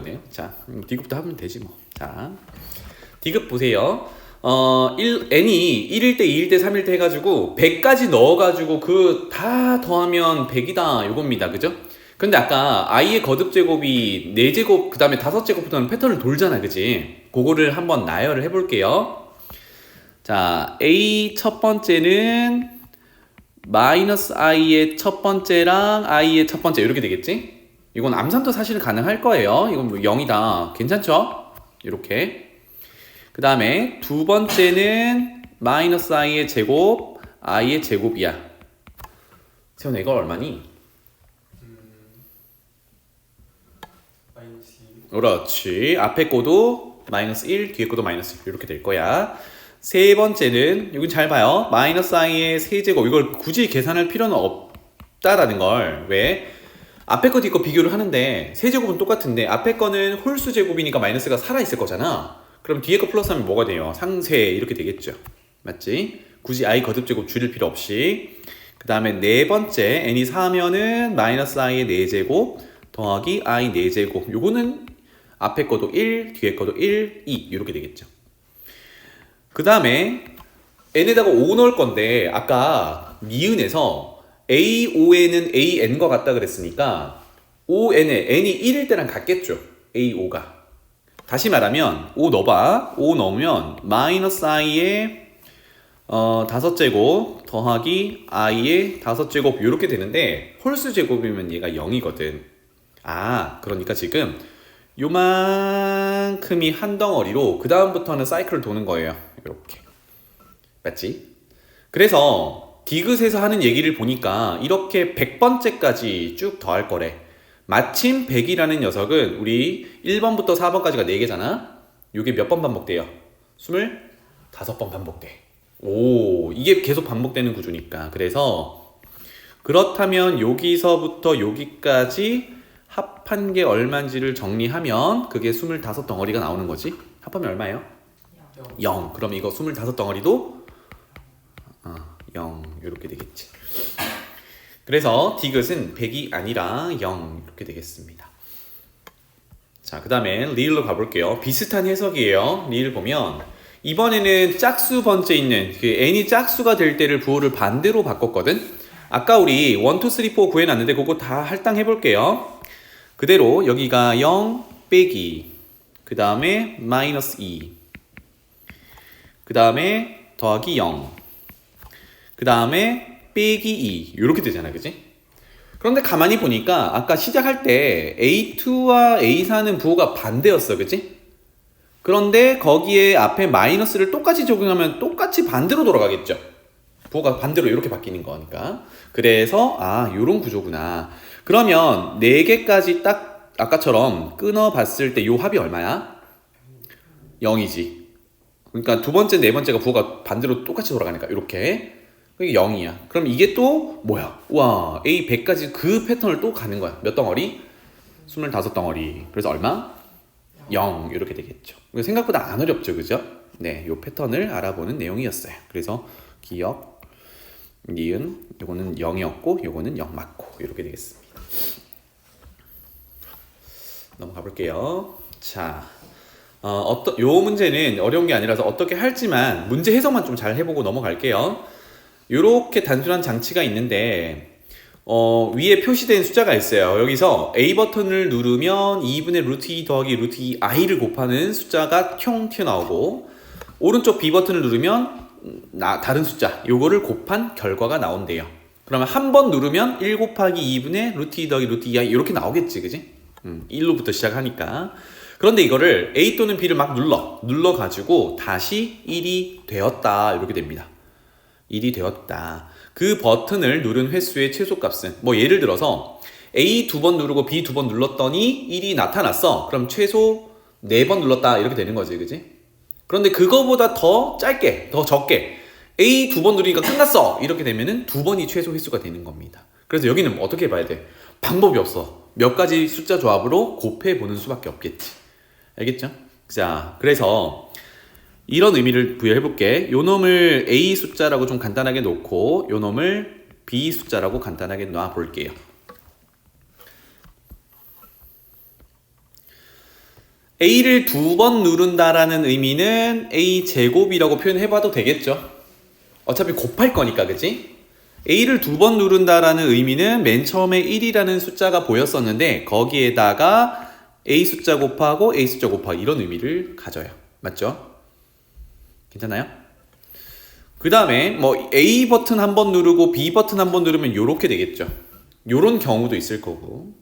네요. 자, D급부터 하면 되지 뭐. 자, D급 보세요. n이 1일 때, 2일 때, 3일 때 해가지고 100까지 넣어가지고 그 다 더하면 100이다 요겁니다. 그죠? 근데 아까 i의 거듭 제곱이 4제곱 그 다음에 5제곱부터는 패턴을 돌잖아. 그지? 그거를 한번 나열을 해볼게요. 자, a 첫 번째는 마이너스 i의 첫 번째랑 i의 첫 번째 이렇게 되겠지? 이건 암산도 사실은 가능할 거예요. 이건 뭐 0이다. 괜찮죠? 이렇게. 그 다음에 두 번째는 마이너스 i의 제곱, i의 제곱이야. 세훈아 이거 얼마니? 마이너스 2. 그렇지. 앞에 거도 마이너스 1, 뒤에 거도 마이너스 1 이렇게 될 거야. 세 번째는 이건 잘 봐요. 마이너스 i의 세제곱. 이걸 굳이 계산할 필요는 없다라는 걸. 왜? 앞에 거 뒤에 거 비교를 하는데 세제곱은 똑같은데 앞에 거는 홀수 제곱이니까 마이너스가 살아있을 거잖아. 그럼 뒤에 거 플러스하면 뭐가 돼요? 상세 이렇게 되겠죠. 맞지? 굳이 i 거듭 제곱 줄일 필요 없이. 그 다음에 네 번째 n이 4면은 마이너스 i의 4제곱 더하기 i 4제곱. 요거는 앞에 거도 1, 뒤에 거도 1, 2 이렇게 되겠죠. 그 다음에 n에다가 5 넣을 건데 아까 니은에서 AO에는 AN과 같다 그랬으니까 ON에 N이 1일 때랑 같겠죠. AO가. 다시 말하면 5 넣어봐. 5 넣으면 마이너스 i의 5제곱 더하기 i의 5제곱 이렇게 되는데 홀수 제곱이면 얘가 0이거든. 아, 그러니까 지금 요만큼이 한 덩어리로 그 다음부터는 사이클을 도는 거예요. 이렇게. 맞지? 그래서 디귿에서 하는 얘기를 보니까 이렇게 100번째까지 쭉 더할 거래. 마침 100이라는 녀석은 우리 1번부터 4번까지가 4개잖아. 이게 몇 번 반복돼요? 25번 반복돼. 오, 이게 계속 반복되는 구조니까. 그래서 그렇다면 여기서부터 여기까지 합한 게 얼마인지를 정리하면 그게 25덩어리가 나오는 거지. 합하면 얼마예요? 0. 그럼 이거 25덩어리도 0 이렇게 되겠지. 그래서 디귿은 100이 아니라 0 이렇게 되겠습니다. 자, 그 다음에 리을로 가볼게요. 비슷한 해석이에요. 리을 보면 이번에는 짝수 번째 있는 그 n이 짝수가 될 때를 부호를 반대로 바꿨거든. 아까 우리 1, 2, 3, 4 구해놨는데 그거 다 할당해볼게요. 그대로 여기가 0 빼기 그 다음에 마이너스 2 그 다음에 더하기 0 그 다음에 빼기 2 이렇게 되잖아. 그치? 그런데 가만히 보니까 아까 시작할 때 A2와 A4는 부호가 반대였어. 그치? 그런데 거기에 앞에 마이너스를 똑같이 적용하면 똑같이 반대로 돌아가겠죠. 부호가 반대로 이렇게 바뀌는 거니까. 그래서 요런 구조구나. 그러면 4개까지 딱 아까처럼 끊어봤을 때 요 합이 얼마야? 0이지. 그러니까 두 번째, 네 번째가 부호가 반대로 똑같이 돌아가니까 이렇게. 그게 0이야. 그럼 이게 또 뭐야? 와, A 100까지 그 패턴을 또 가는 거야. 몇 덩어리? 25덩어리. 그래서 얼마? 0 이렇게 되겠죠. 생각보다 안 어렵죠. 그죠? 네, 요 패턴을 알아보는 내용이었어요. 그래서 기억, 니은, 요거는 0이었고 요거는 0 맞고 이렇게 되겠습니다. 넘어가 볼게요. 자, 요 문제는 어려운 게 아니라서 어떻게 할지만 문제 해석만 좀 잘 해보고 넘어갈게요. 요렇게 단순한 장치가 있는데 위에 표시된 숫자가 있어요. 여기서 A 버튼을 누르면 2분의 루트 2 더하기 루트 2 i를 곱하는 숫자가 총 튀어나오고 오른쪽 B 버튼을 누르면 다른 숫자 요거를 곱한 결과가 나온대요. 그러면 한 번 누르면 1 곱하기 2분의 루트 2 더하기 루트 2i 이렇게 나오겠지. 그지? 1로부터 시작하니까. 그런데 이거를 A 또는 B를 막 눌러가지고 다시 1이 되었다 이렇게 됩니다. 1이 되었다. 그 버튼을 누른 횟수의 최소값은 뭐 예를 들어서 A 2번 누르고 B 2번 눌렀더니 1이 나타났어. 그럼 최소 4번 눌렀다 이렇게 되는 거지. 그지? 그런데 그거보다 더 짧게 더 적게 A 2번 누르니까 끝났어 이렇게 되면은 2번이 최소 횟수가 되는 겁니다. 그래서 여기는 어떻게 봐야 돼? 방법이 없어. 몇 가지 숫자 조합으로 곱해보는 수밖에 없겠지. 알겠죠? 자, 그래서 이런 의미를 부여해볼게. 요 놈을 A 숫자라고 좀 간단하게 놓고 요 놈을 B 숫자라고 간단하게 놔볼게요. a를 두 번 누른다라는 의미는 a 제곱이라고 표현해봐도 되겠죠. 어차피 곱할 거니까, 그치? a를 두 번 누른다라는 의미는 맨 처음에 1이라는 숫자가 보였었는데 거기에다가 a 숫자 곱하고 a 숫자 곱하기 이런 의미를 가져요. 맞죠? 괜찮나요? 그 다음에 뭐 A 버튼 한 번 누르고 B 버튼 한 번 누르면 요렇게 되겠죠. 요런 경우도 있을 거고.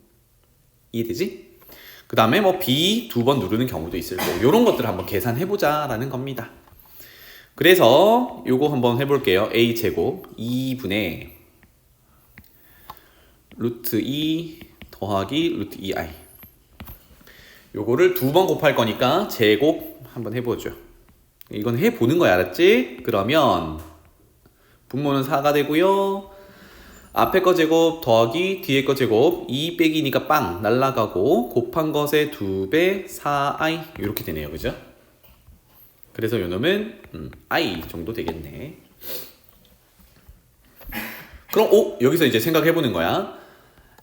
이해되지? 그 다음에 뭐 B 두 번 누르는 경우도 있을 거고. 요런 것들을 한번 계산해보자 라는 겁니다. 그래서 요거 한번 해볼게요. A 제곱 2분의 루트 2 더하기 루트 2i. 요거를 두 번 곱할 거니까 제곱 한번 해보죠. 이건 해보는 거야, 알았지? 그러면 분모는 4가 되고요. 앞에 거 제곱 더하기 뒤에 거 제곱 2 빼기니까 빵 날라가고 곱한 것의 2배 4i 이렇게 되네요. 그죠? 그래서 요 놈은 i 정도 되겠네. 그럼 여기서 이제 생각해보는 거야.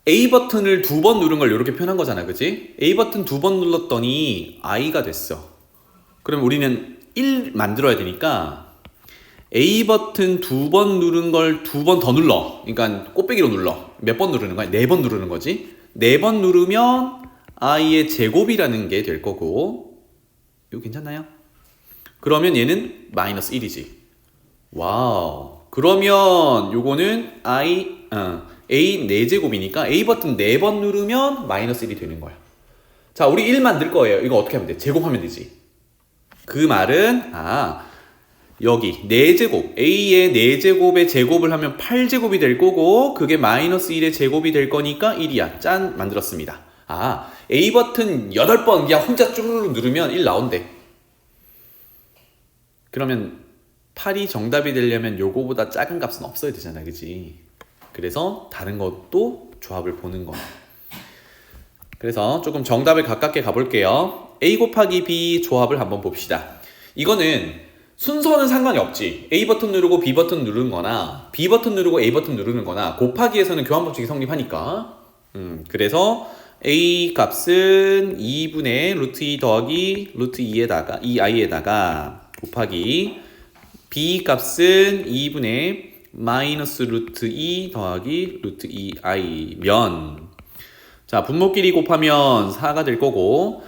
A 버튼을 두 번 누른 걸 이렇게 표현한 거잖아. 그치? A 버튼 두 번 눌렀더니 i가 됐어. 그럼 우리는 1 만들어야 되니까 A 버튼 두 번 누른 걸 두 번 더 눌러. 그러니까 꽃배기로 눌러. 몇 번 누르는 거야? 4번 누르는 거지. 4번 누르면 i의 제곱이라는 게 될 거고. 이거 괜찮나요? 그러면 얘는 마이너스 1이지. 와우. 그러면 요거는 A 4제곱이니까 A 버튼 4번 누르면 마이너스 1이 되는 거야. 자, 우리 1 만들 거예요. 이거 어떻게 하면 돼? 제곱하면 되지. 그 말은 여기 4제곱 A의 4제곱의 제곱을 하면 8제곱이 될 거고 그게 마이너스 1의 제곱이 될 거니까 1이야. 짠! 만들었습니다. A 버튼 8번 그냥 혼자 쭈르르 누르면 1 나온대. 그러면 8이 정답이 되려면 요거보다 작은 값은 없어야 되잖아. 그치? 그래서 다른 것도 조합을 보는 거야. 그래서 조금 정답을 가깝게 가볼게요. A 곱하기 B 조합을 한번 봅시다. 이거는 순서는 상관이 없지. A 버튼 누르고 B 버튼 누르는 거나 B 버튼 누르고 A 버튼 누르는 거나 곱하기에서는 교환 법칙이 성립하니까 그래서 A 값은 2분의 루트 2 더하기 루트 2에다가 2i에다가 곱하기 B 값은 2분의 마이너스 루트 2 더하기 루트 2i면 자 분모끼리 곱하면 4가 될 거고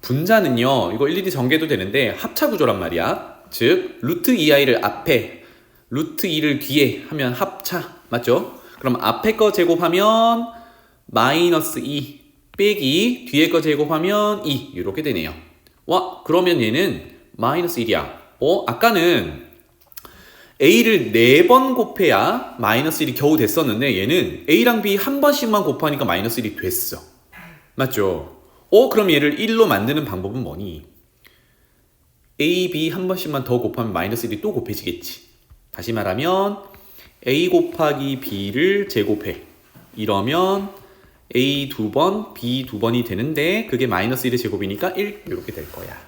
분자는요 이거 일일이 전개도 되는데 합차 구조란 말이야. 즉 루트 2i를 앞에 루트 2를 뒤에 하면 합차 맞죠? 그럼 앞에 거 제곱하면 마이너스 2 빼기 뒤에 거 제곱하면 2 이렇게 되네요. 와 그러면 얘는 마이너스 1이야. 아까는 A를 4번 곱해야 마이너스 1이 겨우 됐었는데 얘는 A랑 B 한 번씩만 곱하니까 마이너스 1이 됐어. 맞죠? 그럼 얘를 1로 만드는 방법은 뭐니? A, B 한 번씩만 더 곱하면 마이너스 1이 또 곱해지겠지. 다시 말하면 A 곱하기 B를 제곱해. 이러면 A 2번, B 2번이 되는데 그게 마이너스 1의 제곱이니까 1 이렇게 될 거야.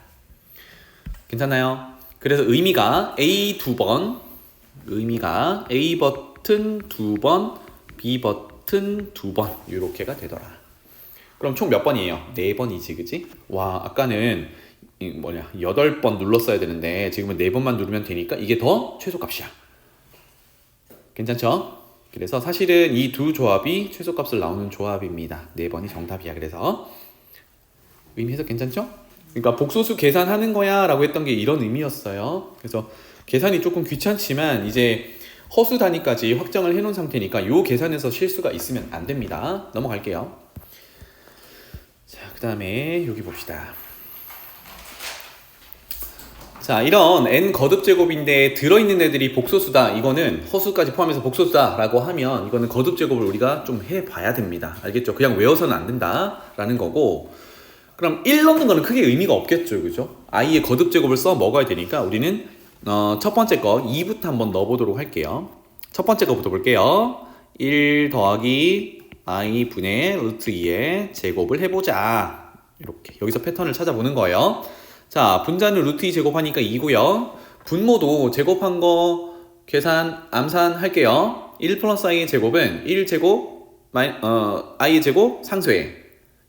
괜찮나요? 그래서 의미가 A 2번 의미가 A 버튼 2번, B 버튼 2번 이렇게가 되더라. 그럼 총 몇 번이에요? 4번이지 그치? 와 아까는 8번 눌렀어야 되는데 지금은 4번만 누르면 되니까 이게 더 최소값이야. 괜찮죠? 그래서 사실은 이 두 조합이 최소값을 나오는 조합입니다. 4번이 정답이야. 그래서 의미 해석 괜찮죠? 그러니까 복소수 계산하는 거야 라고 했던 게 이런 의미였어요. 그래서 계산이 조금 귀찮지만 이제 허수 단위까지 확정을 해놓은 상태니까 요 계산에서 실수가 있으면 안 됩니다. 넘어갈게요. 자, 그 다음에 여기 봅시다. 자, 이런 n 거듭 제곱인데 들어있는 애들이 복소수다. 이거는 허수까지 포함해서 복소수다 라고 하면 이거는 거듭 제곱을 우리가 좀 해봐야 됩니다. 알겠죠? 그냥 외워서는 안 된다 라는 거고 그럼 1 넣는 거는 크게 의미가 없겠죠. 그죠? i의 거듭 제곱을 써 먹어야 되니까 우리는 첫 번째 거 2부터 한번 넣어보도록 할게요. 첫 번째 거부터 볼게요. 1 더하기 i 분의 루트 2의 제곱을 해보자. 이렇게 여기서 패턴을 찾아보는 거예요. 자 분자는 루트 2 제곱하니까 2고요. 분모도 제곱한 거 계산 암산할게요. 1 플러스 i의 제곱은 1 제곱 i의 제곱 상쇄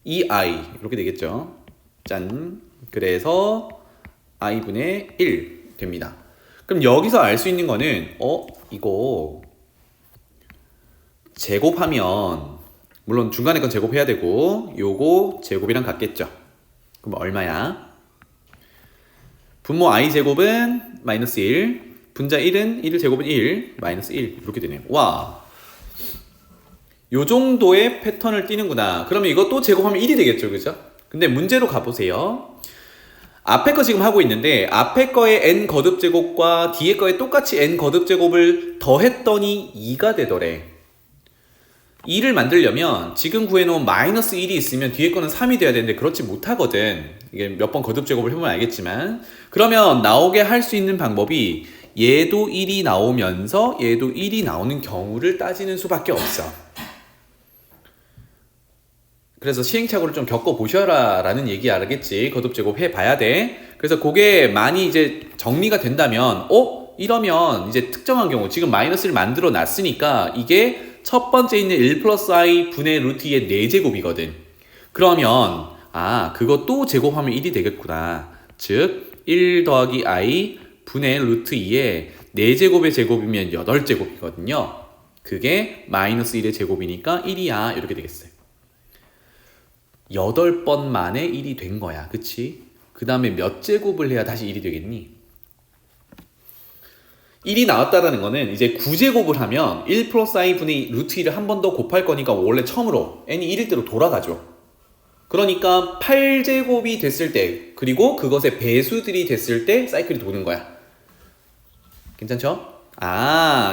2i 이렇게 되겠죠. 짠 그래서 i분의 1 됩니다. 그럼 여기서 알 수 있는 거는 이거 제곱하면 물론 중간에 건 제곱해야 되고 요거 제곱이랑 같겠죠. 그럼 얼마야? 분모 i 제곱은 마이너스 1, 분자 1은 1 제곱은 1, 마이너스 1 이렇게 되네요. 와, 요 정도의 패턴을 띠는구나. 그러면 이것도 제곱하면 1이 되겠죠, 그죠? 근데 문제로 가보세요. 앞에 거 지금 하고 있는데 앞에 거의 n 거듭 제곱과 뒤에 거에 똑같이 n 거듭 제곱을 더했더니 2가 되더래. 2를 만들려면 지금 구해놓은 마이너스 1이 있으면 뒤에 거는 3이 돼야 되는데 그렇지 못하거든. 이게 몇 번 거듭 제곱을 해보면 알겠지만, 그러면 나오게 할 수 있는 방법이 얘도 1이 나오면서 얘도 1이 나오는 경우를 따지는 수밖에 없어. 그래서 시행착오를 좀 겪어보셔라 라는 얘기 알겠지. 거듭 제곱 해봐야 돼. 그래서 그게 많이 이제 정리가 된다면 이러면 이제 특정한 경우 지금 마이너스를 만들어 놨으니까 이게 첫 번째 있는 1 플러스 i 분의 루트 2의 4제곱이거든. 그러면 그거 제곱하면 1이 되겠구나. 즉 1 더하기 i 분의 루트 2의 4제곱의 제곱이면 8제곱이거든요. 그게 마이너스 1의 제곱이니까 1이야. 이렇게 되겠어요. 8번 만에 1이 된 거야. 그치? 그 다음에 몇 제곱을 해야 다시 1이 되겠니? 1이 나왔다라는 거는 이제 9제곱을 하면 1 플러스 i 분의 루트 2를 한 번 더 곱할 거니까 원래 처음으로 n이 1일 때로 돌아가죠. 그러니까 8제곱이 됐을 때, 그리고 그것의 배수들이 됐을 때 사이클이 도는 거야. 괜찮죠?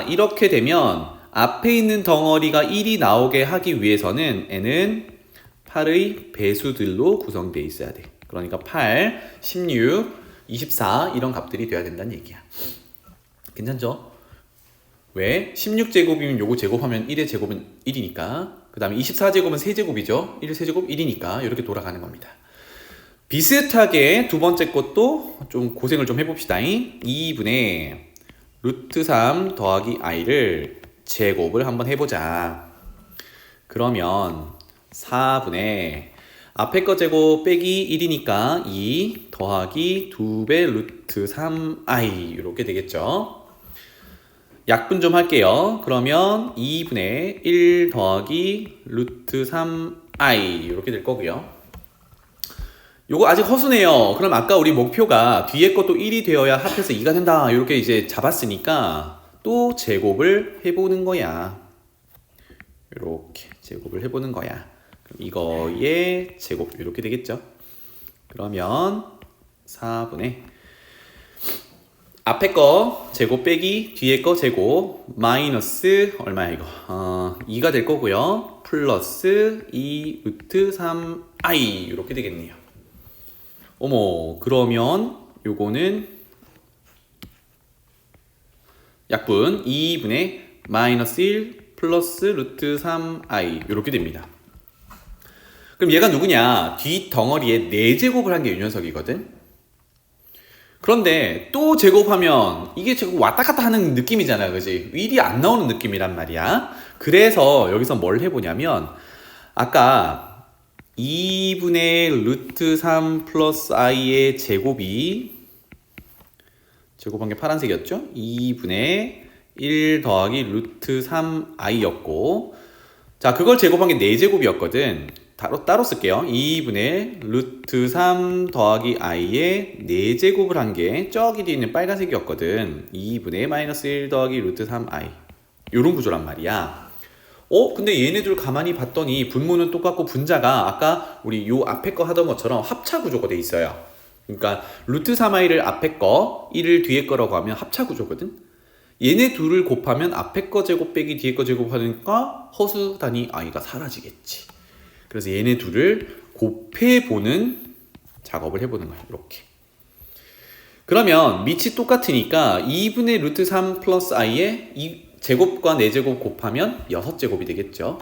이렇게 되면 앞에 있는 덩어리가 1이 나오게 하기 위해서는 n은 8의 배수들로 구성되어 있어야 돼. 그러니까 8, 16, 24 이런 값들이 돼야 된다는 얘기야. 괜찮죠? 왜? 16제곱이면 요거 제곱하면 1의 제곱은 1이니까, 그 다음에 24제곱은 3제곱이죠. 1 세제곱 1이니까 이렇게 돌아가는 겁니다. 비슷하게 두 번째 것도 좀 고생을 좀 해봅시다. 2분의 루트 3 더하기 i를 제곱을 한번 해보자. 그러면 4분의 앞에 거 제곱 빼기 1이니까 2 더하기 2배 루트 3i 이렇게 되겠죠. 약분 좀 할게요. 그러면 2분의 1 더하기 루트 3i 이렇게 될 거고요. 요거 아직 허수네요. 그럼 아까 우리 목표가 뒤에 것도 1이 되어야 합해서 2가 된다 이렇게 이제 잡았으니까 또 제곱을 해보는 거야. 이렇게 제곱을 해보는 거야. 그럼 이거의 제곱 이렇게 되겠죠. 그러면 4분의 앞에 거 제곱 빼기 뒤에 거 제곱 마이너스 얼마야 이거 2가 될 거고요. 플러스 2 루트 3i 이렇게 되겠네요. 어머, 그러면 요거는 약분 2분의 마이너스 1 플러스 루트 3i 이렇게 됩니다. 그럼 얘가 누구냐? 뒷 덩어리에 4제곱을 한 게 이 녀석이거든. 그런데 또 제곱하면 이게 자꾸 왔다 갔다 하는 느낌이잖아, 그지? 1이 안 나오는 느낌이란 말이야. 그래서 여기서 뭘 해보냐면 아까 2분의 루트 3 플러스 i의 제곱이 제곱한 게 파란색이었죠? 2분의 1 더하기 루트 3i였고, 자, 그걸 제곱한 게 4제곱이었거든. 따로 쓸게요. 2분의 루트 3 더하기 i의 4제곱을 한 게 저기 뒤에 있는 빨간색이었거든. 2분의 마이너스 1 더하기 루트 3i 요런 구조란 말이야. 근데 얘네들 가만히 봤더니 분모는 똑같고 분자가 아까 우리 요 앞에 거 하던 것처럼 합차 구조가 돼 있어요. 그러니까 루트 3i를 앞에 거 1을 뒤에 거라고 하면 합차 구조거든. 얘네 둘을 곱하면 앞에 거 제곱 빼기 뒤에 거 제곱하니까 허수 단위 i가 사라지겠지. 그래서 얘네 둘을 곱해보는 작업을 해보는 거야. 이렇게. 그러면 밑이 똑같으니까 2분의 루트 3 플러스 i의 이 제곱과 4제곱 곱하면 6제곱이 되겠죠.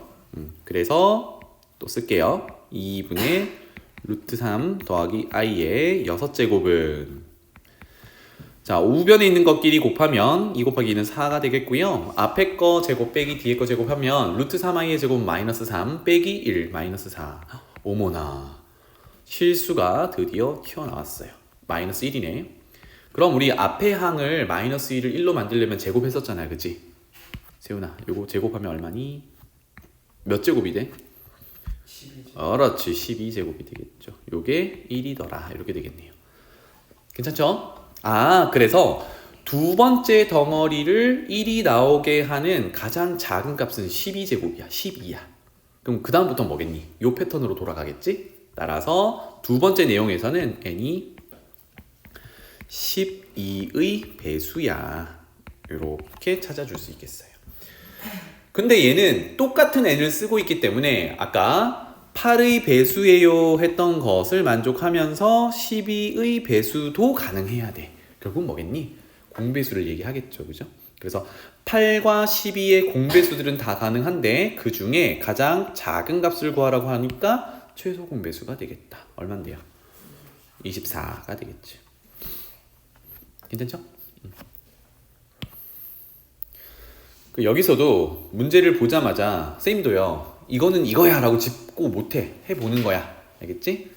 그래서 또 쓸게요. 2분의 루트 3 더하기 i의 6제곱은 자, 우변에 있는 것끼리 곱하면 2 곱하기 2는 4가 되겠고요. 앞에 거 제곱 빼기 뒤에 거 제곱하면 루트 3i의 제곱 마이너스 3 빼기 1 마이너스 4. 어머나. 실수가 드디어 튀어나왔어요. 마이너스 1이네. 그럼 우리 앞에 항을 마이너스 1을 1로 만들려면 제곱했었잖아요. 그치? 세훈아, 요거 제곱하면 얼마니? 몇 제곱이 돼? 12제곱. 그렇지, 12제곱이 되겠죠. 요게 1이더라. 이렇게 되겠네요. 괜찮죠? 그래서 두 번째 덩어리를 1이 나오게 하는 가장 작은 값은 12제곱이야. 12야. 그럼 그 다음부터 뭐겠니? 요 패턴으로 돌아가겠지? 따라서 두 번째 내용에서는 n이 12의 배수야. 이렇게 찾아줄 수 있겠어요. 근데 얘는 똑같은 n을 쓰고 있기 때문에 아까 8의 배수예요 했던 것을 만족하면서 12의 배수도 가능해야 돼. 결국 뭐겠니? 공배수를 얘기하겠죠. 그죠? 그래서 8과 12의 공배수들은 다 가능한데 그 중에 가장 작은 값을 구하라고 하니까 최소 공배수가 되겠다. 얼만데요? 24가 되겠지. 괜찮죠? 여기서도 문제를 보자마자 쌤도요, 이거는 이거야 라고 짚고 못해. 해보는 거야. 알겠지?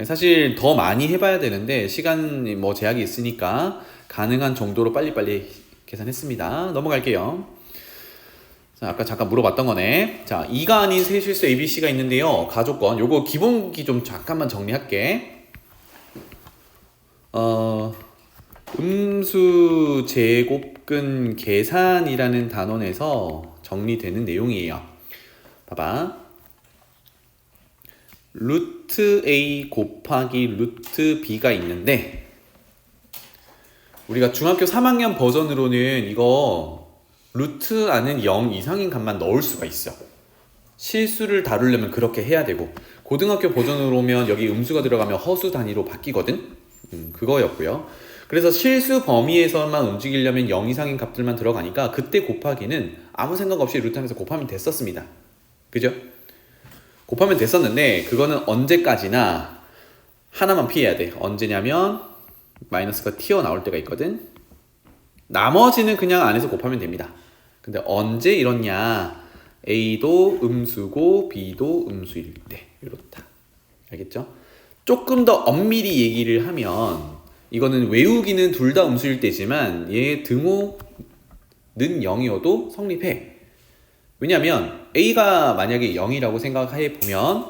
사실 더 많이 해봐야 되는데 시간 뭐 제약이 있으니까 가능한 정도로 빨리빨리 계산했습니다. 넘어갈게요. 자, 아까 잠깐 물어봤던 거네. 자, 2가 아닌 세 실수 ABC가 있는데요. 가족권 요거 기본기 좀 잠깐만 정리할게. 음수 제곱근 계산이라는 단원에서 정리되는 내용이에요. 봐봐. 루트 A 곱하기 루트 B가 있는데 우리가 중학교 3학년 버전으로는 이거 루트 안은 0 이상인 값만 넣을 수가 있어. 실수를 다루려면 그렇게 해야 되고 고등학교 버전으로 오면 여기 음수가 들어가면 허수 단위로 바뀌거든. 그거였고요. 그래서 실수 범위에서만 움직이려면 0 이상인 값들만 들어가니까 그때 곱하기는 아무 생각 없이 루트 안에서 곱하면 됐었습니다. 그죠? 곱하면 됐었는데 그거는 언제까지나 하나만 피해야 돼. 언제냐면 마이너스가 튀어나올 때가 있거든. 나머지는 그냥 안에서 곱하면 됩니다. 근데 언제 이렇냐? A도 음수고 B도 음수일 때 이렇다. 알겠죠? 조금 더 엄밀히 얘기를 하면 이거는 외우기는 둘 다 음수일 때지만 얘 등호는 0이어도 성립해. 왜냐면 A가 만약에 0이라고 생각해 보면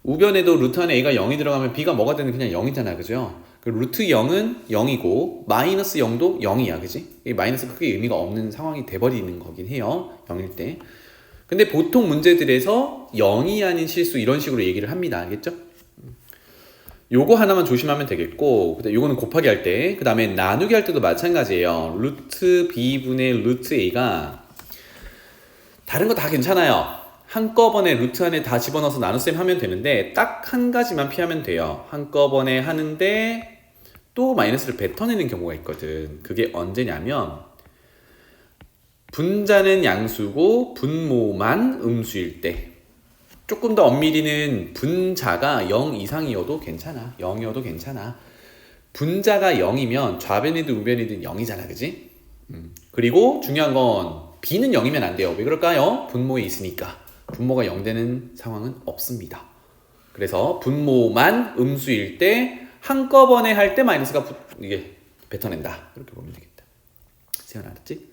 우변에도 루트 안에 A가 0이 들어가면 B가 뭐가 되는 그냥 0이잖아. 그죠? 루트 0은 0이고 마이너스 0도 0이야. 그지? 이 마이너스가 크게 의미가 없는 상황이 돼버리는 거긴 해요. 0일 때. 근데 보통 문제들에서 0이 아닌 실수 이런 식으로 얘기를 합니다. 알겠죠? 요거 하나만 조심하면 되겠고 요거는 곱하기 할 때 그 다음에 나누기 할 때도 마찬가지예요. 루트 B분의 루트 A가 다른 거 다 괜찮아요. 한꺼번에 루트 안에 다 집어넣어서 나눗셈 하면 되는데 딱 한 가지만 피하면 돼요. 한꺼번에 하는데 또 마이너스를 뱉어내는 경우가 있거든. 그게 언제냐면 분자는 양수고 분모만 음수일 때. 조금 더 엄밀히는 분자가 0 이상이어도 괜찮아. 0이어도 괜찮아. 분자가 0이면 좌변이든 우변이든 0이잖아. 그지? 그리고 중요한 건 B는 0이면 안 돼요. 왜 그럴까요? 분모에 있으니까. 분모가 0 되는 상황은 없습니다. 그래서 분모만 음수일 때 한꺼번에 할 때 마이너스가 이게 뱉어낸다. 이렇게 보면 되겠다. 세연 알았지?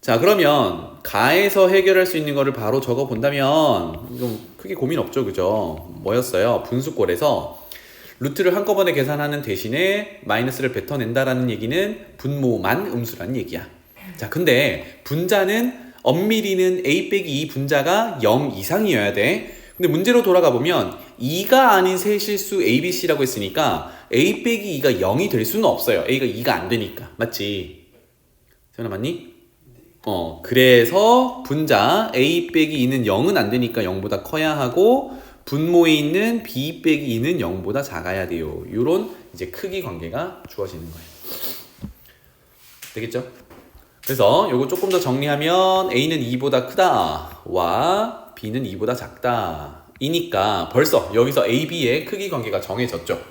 자, 그러면 가에서 해결할 수 있는 거를 바로 적어 본다면 좀 크게 고민 없죠. 그죠? 뭐였어요? 분수꼴에서 루트를 한꺼번에 계산하는 대신에 마이너스를 뱉어낸다라는 얘기는 분모만 음수라는 얘기야. 자, 근데 분자는 엄밀히는 A 빼기 2 분자가 0 이상이어야 돼. 근데 문제로 돌아가 보면 2가 아닌 세 실수 ABC라고 했으니까 A 빼기 2가 0이 될 수는 없어요. A가 2가 안 되니까. 맞지? 세연아 맞니? 그래서 분자 A 빼기 2는 0은 안 되니까 0보다 커야 하고 분모에 있는 B 빼기 2는 0보다 작아야 돼요. 요런 이제 크기 관계가 주어지는 거예요. 되겠죠? 그래서 요거 조금 더 정리하면 A는 2보다 크다 와 B는 2보다 작다 이니까 벌써 여기서 A, B의 크기 관계가 정해졌죠.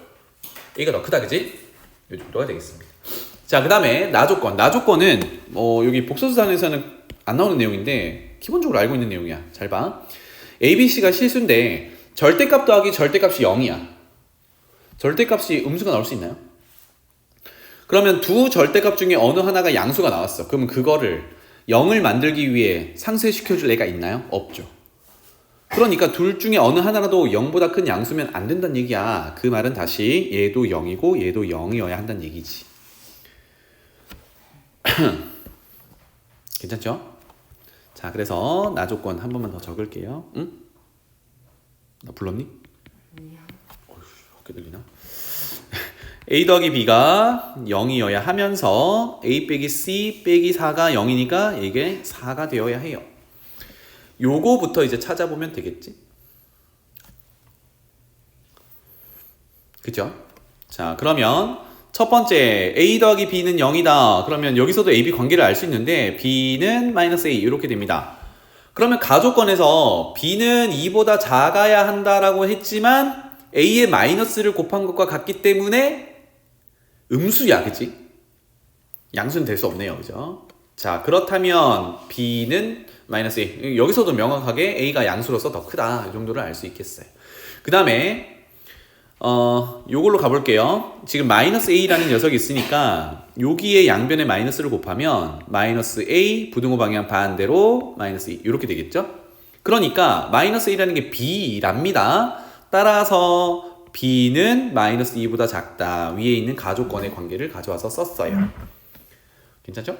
A가 더 크다. 그지? 요 정도가 되겠습니다. 자, 그 다음에 나조건. 나조건은 여기 복소수단에서는 안 나오는 내용인데 기본적으로 알고 있는 내용이야. 잘 봐. ABC가 실수인데 절대값 더하기 절대값이 0이야. 절대값이 음수가 나올 수 있나요? 그러면 두 절대값 중에 어느 하나가 양수가 나왔어. 그러면 그거를 0을 만들기 위해 상쇄시켜줄 애가 있나요? 없죠. 그러니까 둘 중에 어느 하나라도 0보다 큰 양수면 안 된다는 얘기야. 그 말은 다시 얘도 0이고 얘도 0이어야 한다는 얘기지. 괜찮죠? 자, 그래서 나 조건 한 번만 더 적을게요. 응? 나 불렀니? 어휴, 어깨 들리나? a 더하기 b가 0이어야 하면서 a 빼기 c 빼기 4가 0이니까 이게 4가 되어야 해요. 요거부터 이제 찾아보면 되겠지? 그죠? 자, 그러면 첫 번째 a 더하기 b는 0이다. 그러면 여기서도 a, b 관계를 알 수 있는데 b는 마이너스 a 이렇게 됩니다. 그러면 가조건에서 b는 2보다 작아야 한다라고 했지만 a의 마이너스를 곱한 것과 같기 때문에 음수야, 그치? 양수는 될 수 없네요, 그죠? 자, 그렇다면 b는 마이너스 a. 여기서도 명확하게 a가 양수로서 더 크다. 이 정도를 알 수 있겠어요. 그 다음에 요걸로 가볼게요. 지금 마이너스 a라는 녀석이 있으니까 여기에 양변에 마이너스를 곱하면 마이너스 a 부등호 방향 반대로 마이너스 2 이렇게 되겠죠? 그러니까 마이너스 a라는 게 b랍니다. 따라서 b는 마이너스 2보다 작다. 위에 있는 가조건의 관계를 가져와서 썼어요. 괜찮죠?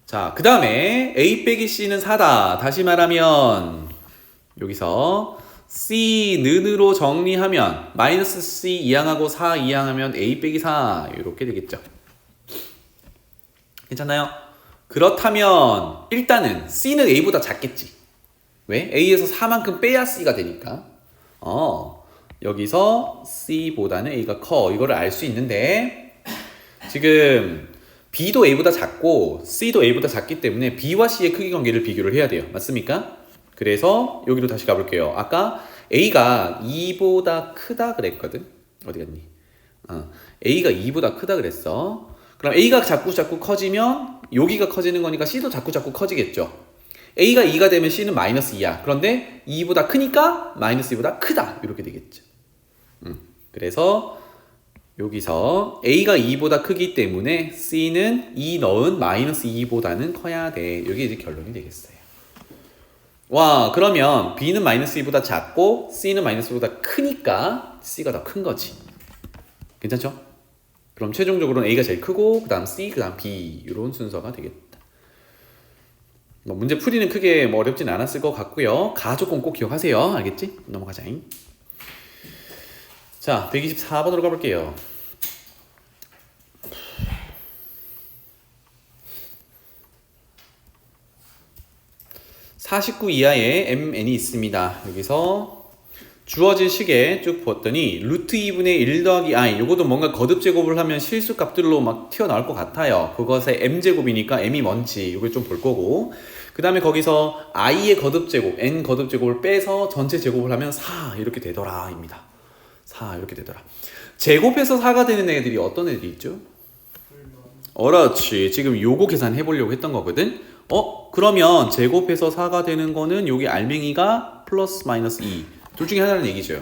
자, 그 다음에 a 빼기 c는 4다. 다시 말하면 여기서 c는으로 정리하면 마이너스 c 이항하고 4 이항하면 a 빼기 4 이렇게 되겠죠. 괜찮나요? 그렇다면 일단은 c는 a보다 작겠지. 왜? a에서 4만큼 빼야 c가 되니까. 여기서 c보다는 a가 커. 이거를 알 수 있는데 지금 b도 a보다 작고 c도 a보다 작기 때문에 b와 c의 크기 관계를 비교를 해야 돼요. 맞습니까? 그래서 여기로 다시 가볼게요. 아까 a가 2보다 크다 그랬거든. 어디 갔니? a가 2보다 크다 그랬어. 그럼 a가 자꾸 커지면 여기가 커지는 거니까 c도 자꾸 커지겠죠. a가 2가 되면 c는 마이너스 2야. 그런데 2보다 크니까 마이너스 2보다 크다. 이렇게 되겠죠. 그래서 여기서 a가 2보다 크기 때문에 c는 2 넣은 마이너스 2보다는 커야 돼. 이게 이제 결론이 되겠어요. 와, 그러면 b는 마이너스 2보다 작고 c는 마이너스 2보다 크니까 c가 더 큰 거지. 괜찮죠? 그럼 최종적으로는 a가 제일 크고 그 다음 c, 그 다음 b 이런 순서가 되겠다. 뭐 문제 풀이는 크게 뭐 어렵진 않았을 것 같고요. 가조건 꼭 기억하세요. 알겠지? 넘어가자잉. 자, 124번으로 가볼게요. (49) 이하의 mn이 있습니다. 여기서 주어진 식에 쭉 보았더니 루트 2분의 1 더하기 i 요것도 뭔가 거듭 제곱을 하면 실수 값들로 막 튀어나올 것 같아요. 그것의 m제곱이니까 m이 뭔지 이걸 좀 볼 거고, 그 다음에 거기서 i의 거듭 제곱, n 거듭 제곱을 빼서 전체 제곱을 하면 4 이렇게 되더라 입니다. 4 이렇게 되더라. 제곱해서 4가 되는 애들이 어떤 애들이 있죠? 그렇지. 지금 요거 계산해 보려고 했던 거거든. 그러면 제곱해서 4가 되는 거는 여기 알맹이가 플러스 마이너스 2 둘 중에 하나라는 얘기죠.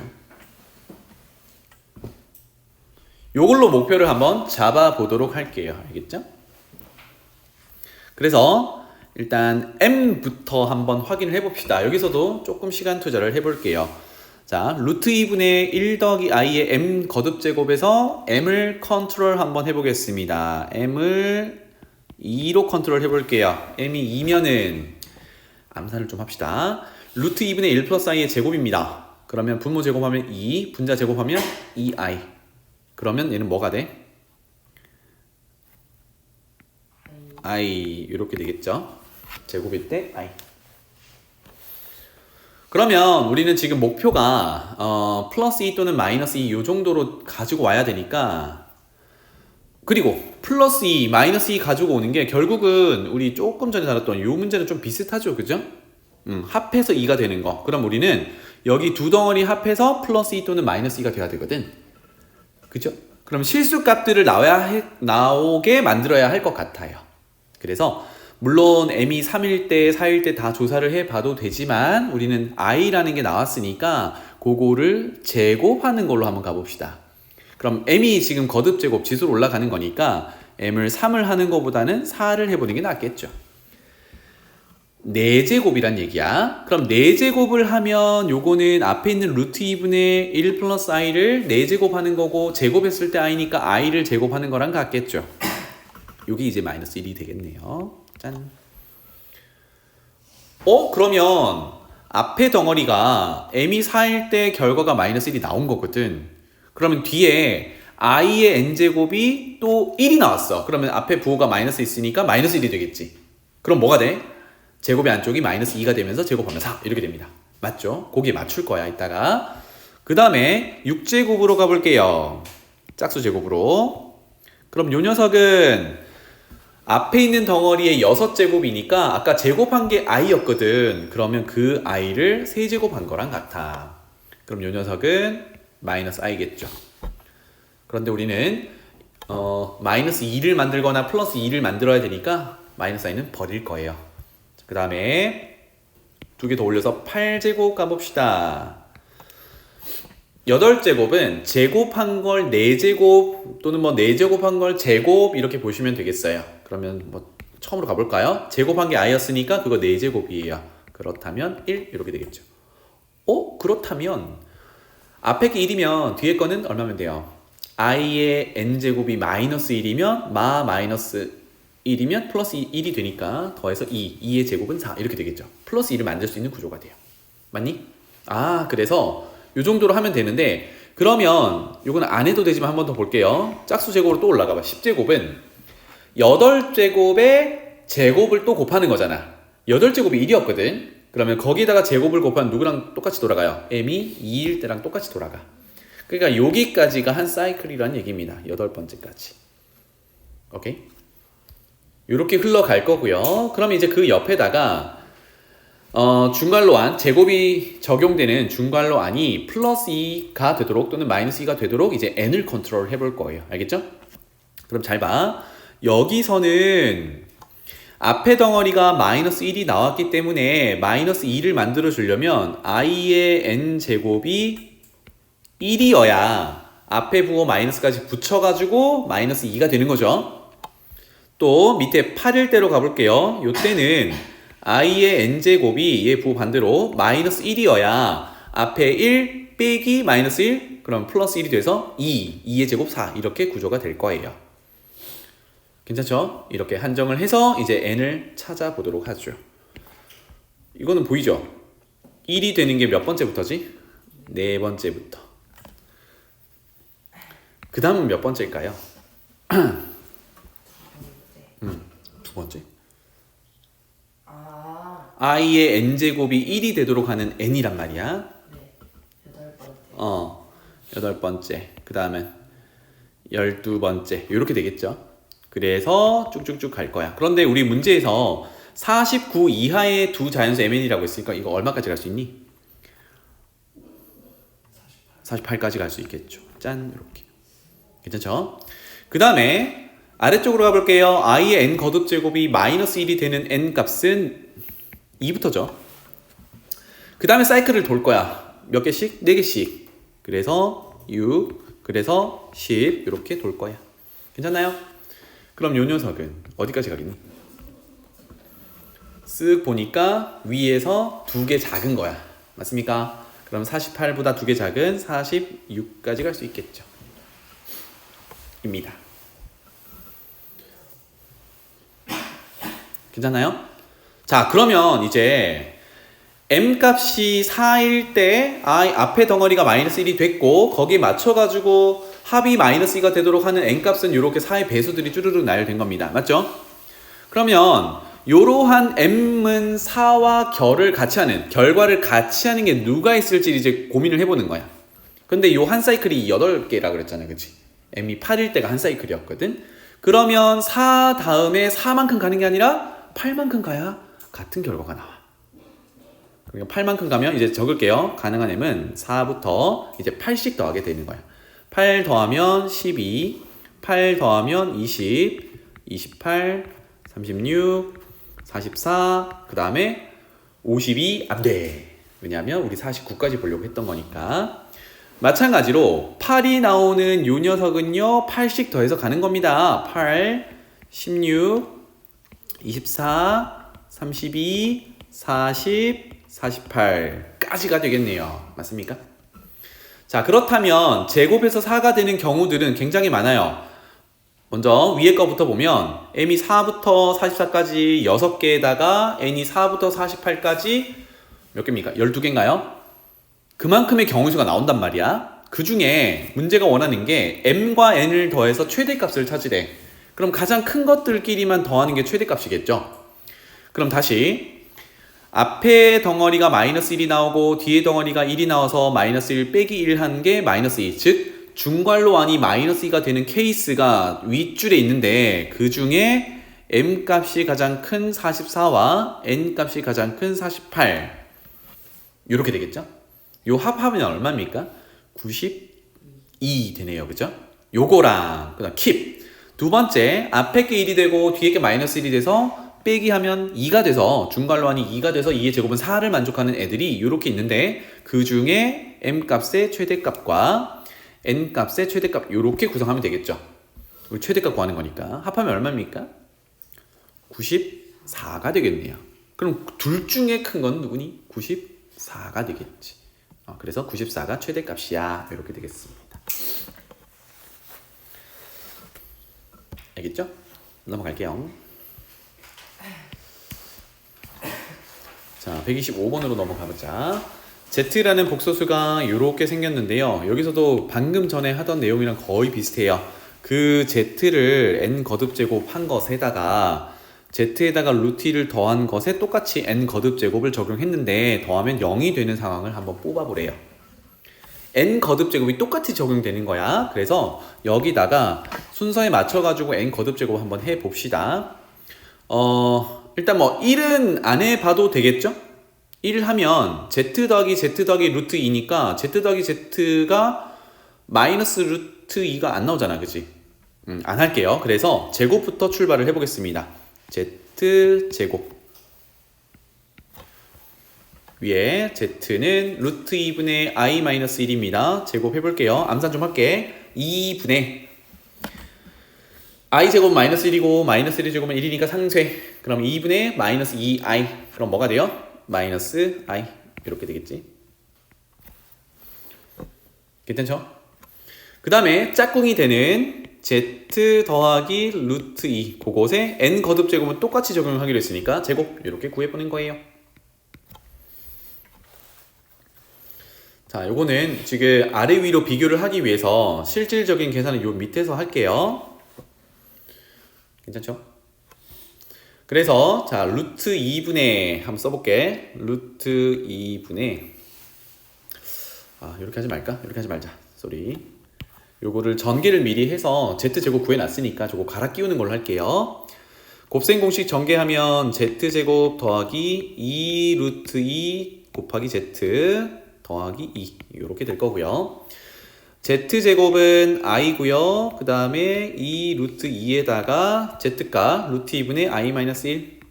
요걸로 목표를 한번 잡아 보도록 할게요. 알겠죠? 그래서 일단 m부터 한번 확인을 해봅시다. 여기서도 조금 시간 투자를 해볼게요. 자, 루트 2분의 1 더하기 i의 m 거듭 제곱에서 m을 컨트롤 한번 해보겠습니다. m을 2로 컨트롤 해볼게요. m이 2면은 암산을 좀 합시다. 루트 2분의 1 플러스 i의 제곱입니다. 그러면 분모 제곱하면 2, 분자 제곱하면 2i. 그러면 얘는 뭐가 돼? i 이렇게 되겠죠. 제곱일 때 i. 그러면 우리는 지금 목표가 플러스 2 또는 마이너스 2 이 정도로 가지고 와야 되니까, 그리고 플러스 2, 마이너스 2 가지고 오는 게 결국은 우리 조금 전에 다뤘던 이 문제는 좀 비슷하죠. 그죠? 합해서 2가 되는 거. 그럼 우리는 여기 두 덩어리 합해서 플러스 2 또는 마이너스 2가 돼야 되거든. 그죠? 그럼 실수 값들을 나오게 만들어야 할 것 같아요. 그래서 물론 m이 3일 때, 4일 때 다 조사를 해봐도 되지만 우리는 i라는 게 나왔으니까 그거를 제곱하는 걸로 한번 가봅시다. 그럼 m이 지금 거듭 제곱 지수로 올라가는 거니까 m을 3을 하는 것보다는 4를 해보는 게 낫겠죠. 4제곱이란 얘기야. 그럼 4제곱을 하면 요거는 앞에 있는 루트 2분의 1 플러스 i를 4제곱 하는 거고, 제곱했을 때 i니까 i를 제곱하는 거랑 같겠죠. 요게 이제 마이너스 1이 되겠네요. 짠. 그러면 앞에 덩어리가 m이 4일 때 결과가 마이너스 1이 나온 거거든. 그러면 뒤에 i의 n제곱이 또 1이 나왔어. 그러면 앞에 부호가 마이너스 있으니까 마이너스 1이 되겠지. 그럼 뭐가 돼? 제곱의 안쪽이 마이너스 2가 되면서 제곱하면 4 이렇게 됩니다. 맞죠? 거기에 맞출 거야 이따가. 그 다음에 6제곱으로 가볼게요. 짝수 제곱으로. 그럼 요 녀석은 앞에 있는 덩어리의 6제곱이니까 아까 제곱한 게 i였거든. 그러면 그 i를 세제곱한 거랑 같아. 그럼 요 녀석은 마이너스 i겠죠. 그런데 우리는 마이너스 2를 만들거나 플러스 2를 만들어야 되니까 마이너스 i는 버릴 거예요. 그 다음에 두 개 더 올려서 8제곱 가봅시다. 8제곱은 제곱한 걸 4제곱 또는 뭐 4제곱한 걸 제곱 이렇게 보시면 되겠어요. 그러면 뭐 처음으로 가볼까요? 제곱한 게 i였으니까 그거 4제곱이에요. 그렇다면 1 이렇게 되겠죠. 그렇다면 앞에 게 1이면 뒤에 거는 얼마면 돼요? i의 n제곱이 마이너스 1이면 마이너스 1이면 플러스 1이 되니까 더해서 2의 제곱은 4 이렇게 되겠죠. 플러스 2를 만들 수 있는 구조가 돼요. 맞니? 그래서 이 정도로 하면 되는데, 그러면 이거는 안 해도 되지만 한 번 더 볼게요. 짝수 제곱으로 또 올라가 봐. 10제곱은 8제곱에 제곱을 또 곱하는 거잖아. 8제곱이 1이었거든. 그러면 거기다가 제곱을 곱하면 누구랑 똑같이 돌아가요? m이 2일 때랑 똑같이 돌아가. 그러니까 여기까지가 한 사이클이라는 얘기입니다. 8번째까지. 오케이? 이렇게 흘러갈 거고요. 그럼 이제 그 옆에다가 중괄호안, 제곱이 적용되는 중괄호안이 플러스 2가 되도록 또는 마이너스 2가 되도록 이제 n을 컨트롤 해볼 거예요. 알겠죠? 그럼 잘 봐. 여기서는 앞에 덩어리가 마이너스 1이 나왔기 때문에 마이너스 2를 만들어 주려면 i의 n제곱이 1이어야 앞에 부호 마이너스까지 붙여가지고 마이너스 2가 되는 거죠. 또 밑에 8일 대로 가볼게요. 요때는 i의 n제곱이 얘 부호 반대로 마이너스 1이어야 앞에 1 빼기 마이너스 1 그럼 플러스 1이 돼서 2의 제곱 4 이렇게 구조가 될 거예요. 괜찮죠? 이렇게 한정을 해서 이제 n을 찾아보도록 하죠. 이거는 보이죠? 1이 되는 게 몇 번째부터지? 4번째부터. 그 다음은 몇 번째일까요? 두 번째. i의 n제곱이 1이 되도록 하는 n이란 말이야. 네, 8번째. 그 다음엔 12번째. 이렇게 되겠죠? 그래서 쭉쭉쭉 갈 거야. 그런데 우리 문제에서 49 이하의 두 자연수 mn이라고 했으니까 이거 얼마까지 갈 수 있니? 48까지 갈 수 있겠죠. 짠, 이렇게. 괜찮죠? 그 다음에 아래쪽으로 가볼게요. i의 n 거듭 제곱이 마이너스 1이 되는 n 값은 2부터죠. 그 다음에 사이클을 돌 거야. 몇 개씩? 4개씩. 그래서 6, 그래서 10 이렇게 돌 거야. 괜찮나요? 그럼 요 녀석은 어디까지 가겠니? 쓱 보니까 위에서 2개 작은 거야. 맞습니까? 그럼 48보다 2개 작은 46까지 갈 수 있겠죠. 입니다. 괜찮나요? 자, 그러면 이제 m값이 4일 때 앞에 덩어리가 마이너스 1이 됐고 거기에 맞춰가지고 합이 마이너스 2가 되도록 하는 n값은 이렇게 4의 배수들이 쭈르륵 나열된 겁니다. 맞죠? 그러면 이러한 m은 4와 결을 같이 하는, 결과를 같이 하는 게 누가 있을지 이제 고민을 해보는 거야. 근데 요 한 사이클이 8개라 그랬잖아요. 그치? m이 8일 때가 한 사이클이었거든. 그러면 4 다음에 4만큼 가는 게 아니라 8만큼 가야 같은 결과가 나와. 그러니까 8만큼 가면 이제 적을게요. 가능한 m은 4부터 이제 8씩 더하게 되는 거야. 8 더하면 12, 8 더하면 20, 28, 36, 44, 그 다음에 52 안 돼. 왜냐하면 우리 49까지 보려고 했던 거니까. 마찬가지로 8이 나오는 요 녀석은요 8씩 더해서 가는 겁니다. 8, 16, 24, 32, 40, 48까지가 되겠네요. 맞습니까? 자, 그렇다면 제곱해서 4가 되는 경우들은 굉장히 많아요. 먼저 위에 거부터 보면 m이 4부터 44까지 6개에다가 n이 4부터 48까지 몇 개입니까? 12개인가요? 그만큼의 경우수가 나온단 말이야. 그 중에 문제가 원하는 게 m과 n을 더해서 최대값을 찾으래. 그럼 가장 큰 것들끼리만 더하는 게 최대값이겠죠? 그럼 다시 앞에 덩어리가 마이너스 1이 나오고 뒤에 덩어리가 1이 나와서 마이너스 1 빼기 1 하는 게 마이너스 2. 즉 중괄호안이 마이너스 2가 되는 케이스가 윗줄에 있는데 그 중에 m 값이 가장 큰 44와 n 값이 가장 큰 48 이렇게 되겠죠? 요 합하면 얼마입니까? 92 되네요. 그죠? 요거랑 그 다음 킵 두 번째 앞에 게 1이 되고 뒤에 게 마이너스 1이 돼서 빼기 하면 2가 돼서 중괄호안이 2가 돼서 2의 제곱은 4를 만족하는 애들이 이렇게 있는데 그 중에 m 값의 최대값과 n 값의 최대값 이렇게 구성하면 되겠죠. 우리 최대값 구하는 거니까 합하면 얼마입니까? 94가 되겠네요. 그럼 둘 중에 큰 건 누구니? 94가 되겠지. 그래서 94가 최대값이야. 이렇게 되겠습니다. 알겠죠? 넘어갈게요. 자, 125번으로 넘어가보자. Z라는 복소수가 이렇게 생겼는데요. 여기서도 방금 전에 하던 내용이랑 거의 비슷해요. 그 Z를 n 거듭제곱 한 것에다가 Z에다가 루트 2를 더한 것에 똑같이 n 거듭제곱을 적용했는데 더하면 0이 되는 상황을 한번 뽑아보래요. n 거듭제곱이 똑같이 적용되는 거야. 그래서 여기다가 순서에 맞춰가지고 n 거듭제곱 한번 해봅시다. 일단 뭐 1은 안 해봐도 되겠죠? 1 하면 z 더하기 z 더하기 루트 2니까 z 더하기 z가 마이너스 루트 2가 안 나오잖아. 그치? 안 할게요. 그래서 제곱부터 출발을 해보겠습니다. z 제곱 위에 z는 루트 2분의 i 마이너스 1입니다. 제곱 해볼게요. 암산 좀 할게. 2분의 i 제곱 마이너스 1이고 마이너스 1의 제곱은 1이니까 상쇄. 그럼 2분의 마이너스 2i. 그럼 뭐가 돼요? 마이너스 i. 이렇게 되겠지. 괜찮죠? 그 다음에 짝꿍이 되는 z 더하기 루트 2 그곳에 n 거듭 제곱은 똑같이 적용하기로 했으니까 제곱 이렇게 구해보는 거예요. 자, 요거는 지금 아래 위로 비교를 하기 위해서 실질적인 계산은 요 밑에서 할게요. 괜찮죠? 그래서 자 루트 2분의 한번 써볼게. 루트 2분의 이렇게 하지 말까? 이렇게 하지 말자. 쏘리. 요거를 전개를 미리 해서 z제곱 구해놨으니까 저거 갈아 끼우는 걸로 할게요. 곱셈 공식 전개하면 z제곱 더하기 2 루트 2 곱하기 z 더하기 2 이렇게 될 거고요. z제곱은 i고요. 그 다음에 2 루트 2에다가 z값 루트 2분의 i 마이너스 1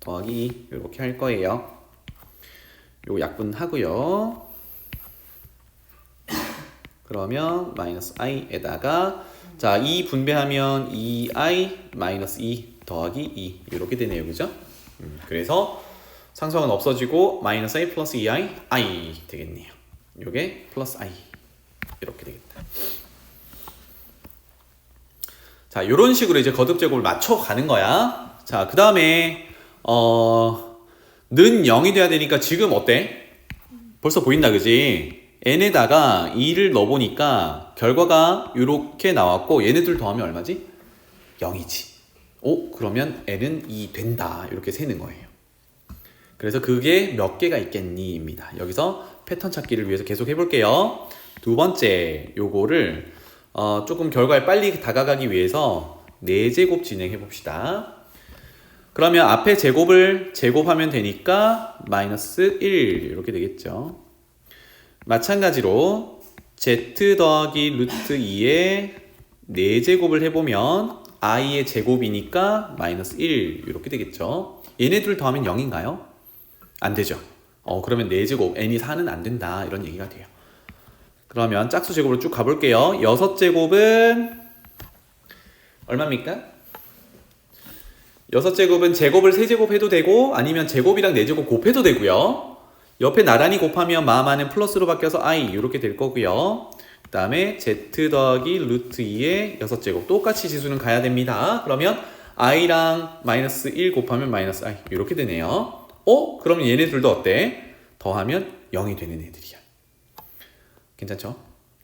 더하기 2 이렇게 할 거예요. 요거 약분하고요. 그러면 마이너스 i에다가 자 2 분배하면 2i 마이너스 2 더하기 2 이렇게 되네요. 그죠? 그래서 상수항은 없어지고 마이너스 a 플러스 2i i 되겠네요. 요게 플러스 i 이렇게 되겠다. 자 요런 식으로 이제 거듭제곱을 맞춰가는 거야. 자 그 다음에 는 0이 돼야 되니까 지금 어때? 벌써 보인다 그지? n에다가 2를 넣어보니까 결과가 이렇게 나왔고 얘네들 더하면 얼마지? 0이지. 오 그러면 n은 2 된다 이렇게 세는 거예요. 그래서 그게 몇 개가 있겠니? 입니다. 여기서 패턴 찾기를 위해서 계속 해볼게요. 두 번째 요거를 조금 결과에 빨리 다가가기 위해서 4제곱 진행해 봅시다. 그러면 앞에 제곱을 제곱하면 되니까 마이너스 1 이렇게 되겠죠. 마찬가지로 z 더하기 루트 2에 4제곱을 해보면 i의 제곱이니까 마이너스 1 이렇게 되겠죠. 얘네들 더하면 0인가요? 안 되죠. 그러면 4제곱 n이 4는 안 된다 이런 얘기가 돼요. 그러면 짝수 제곱으로 쭉 가볼게요. 6제곱은 얼마입니까? 6제곱은 제곱을 3제곱 해도 되고 아니면 제곱이랑 4제곱 곱해도 되고요. 옆에 나란히 곱하면 마마는 플러스로 바뀌어서 i 이렇게 될 거고요. 그 다음에 z 더하기 루트 2의 6제곱 똑같이 지수는 가야 됩니다. 그러면 i랑 마이너스 1 곱하면 마이너스 i 이렇게 되네요. 그러면 얘네 둘도 어때? 더하면 0이 되는 애들이야. 괜찮죠?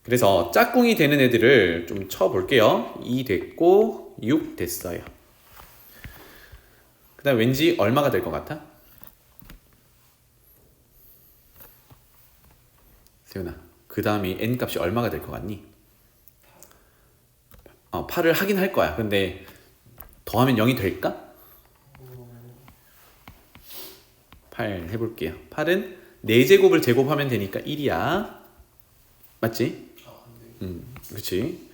그래서 짝꿍이 되는 애들을 좀 쳐볼게요. 2 됐고 6 됐어요. 그 다음 왠지 얼마가 될 것 같아? 세훈아, 그 다음이 n값이 얼마가 될 것 같니? 8을 하긴 할 거야. 근데 더하면 0이 될까? 8 해볼게요. 8은 4제곱을 제곱하면 되니까 1이야. 맞지? 그치.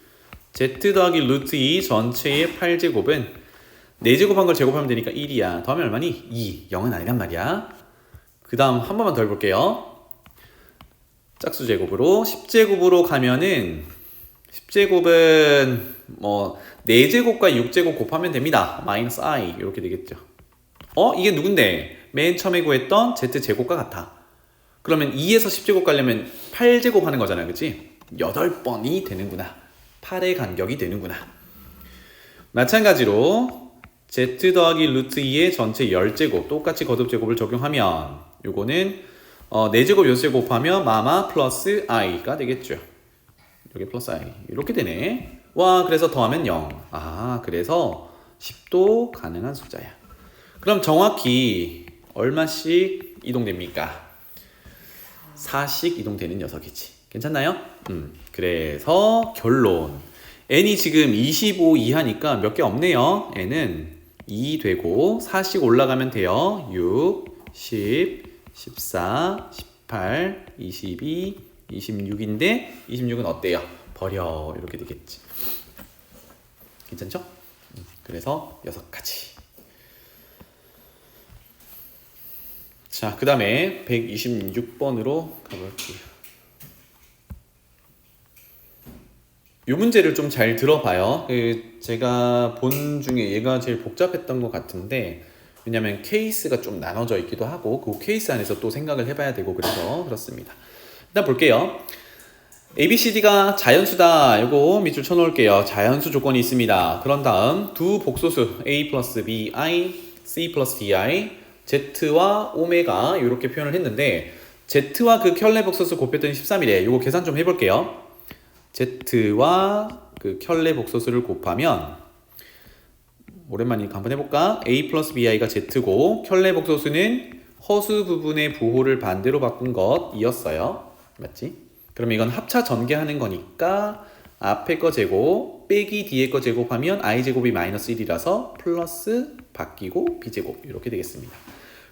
z 더하기 루트 2 전체의 8제곱은 4제곱한 걸 제곱하면 되니까 1이야. 더하면 얼마니? 2. 0은 아니란 말이야. 그 다음 한 번만 더 해볼게요. 짝수 제곱으로 10제곱으로 가면은 10제곱은 뭐 4제곱과 6제곱 곱하면 됩니다. 마이너스 i 이렇게 되겠죠. 이게 누군데? 맨 처음에 구했던 z제곱과 같아. 그러면 2에서 10제곱 가려면 8제곱 하는 거잖아. 그치? 8번이 되는구나. 8의 간격이 되는구나. 마찬가지로 z 더하기 루트 2의 전체 10제곱 똑같이 거듭제곱을 적용하면 요거는 4제곱 6제곱 곱하면 마마 플러스 i가 되겠죠. 여기 플러스 i 이렇게 되네. 와, 그래서 더하면 0. 그래서 10도 가능한 숫자야. 그럼 정확히 얼마씩 이동됩니까? 4씩 이동되는 녀석이지. 괜찮나요? 그래서 결론 n이 지금 25 이하니까 몇 개 없네요. n은 2 되고 4씩 올라가면 돼요. 6, 10, 14, 18, 22, 26인데 26은 어때요? 버려. 이렇게 되겠지. 괜찮죠? 그래서 6가지. 자, 그 다음에 126번으로 가볼게요. 이 문제를 좀 잘 들어봐요. 제가 본 중에 얘가 제일 복잡했던 것 같은데 왜냐면 케이스가 좀 나눠져 있기도 하고 그 케이스 안에서 또 생각을 해봐야 되고 그래서 그렇습니다. 일단 볼게요. ABCD가 자연수다. 이거 밑줄 쳐놓을게요. 자연수 조건이 있습니다. 그런 다음 두 복소수 A 플러스 B, I, C 플러스 DI, Z와 오메가 이렇게 표현을 했는데 Z와 그 켤레 복소수 곱했더니 13이래. 이거 계산 좀 해볼게요. Z와 그 켤레 복소수를 곱하면 오랜만이니까 한번 해볼까? A 플러스 BI가 Z고 켤레 복소수는 허수 부분의 부호를 반대로 바꾼 것이었어요. 맞지? 그럼 이건 합차 전개하는 거니까 앞에 거 제곱 빼기 뒤에 거 제곱하면 i제곱이 마이너스 1이라서 플러스 바뀌고 b제곱 이렇게 되겠습니다.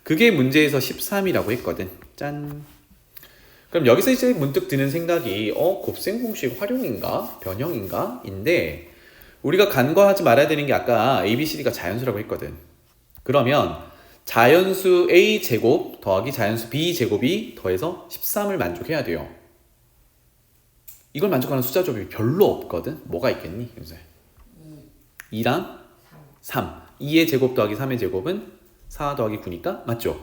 그게 문제에서 13이라고 했거든. 짠. 그럼 여기서 이제 문득 드는 생각이 곱셈 공식 활용인가? 변형인가? 인데 우리가 간과하지 말아야 되는 게 아까 ABCD가 자연수라고 했거든. 그러면 자연수 A제곱 더하기 자연수 B제곱이 더해서 13을 만족해야 돼요. 이걸 만족하는 숫자 조합이 별로 없거든. 뭐가 있겠니? 2랑 3. 2의 제곱 더하기 3의 제곱은 4 더하기 9니까 맞죠?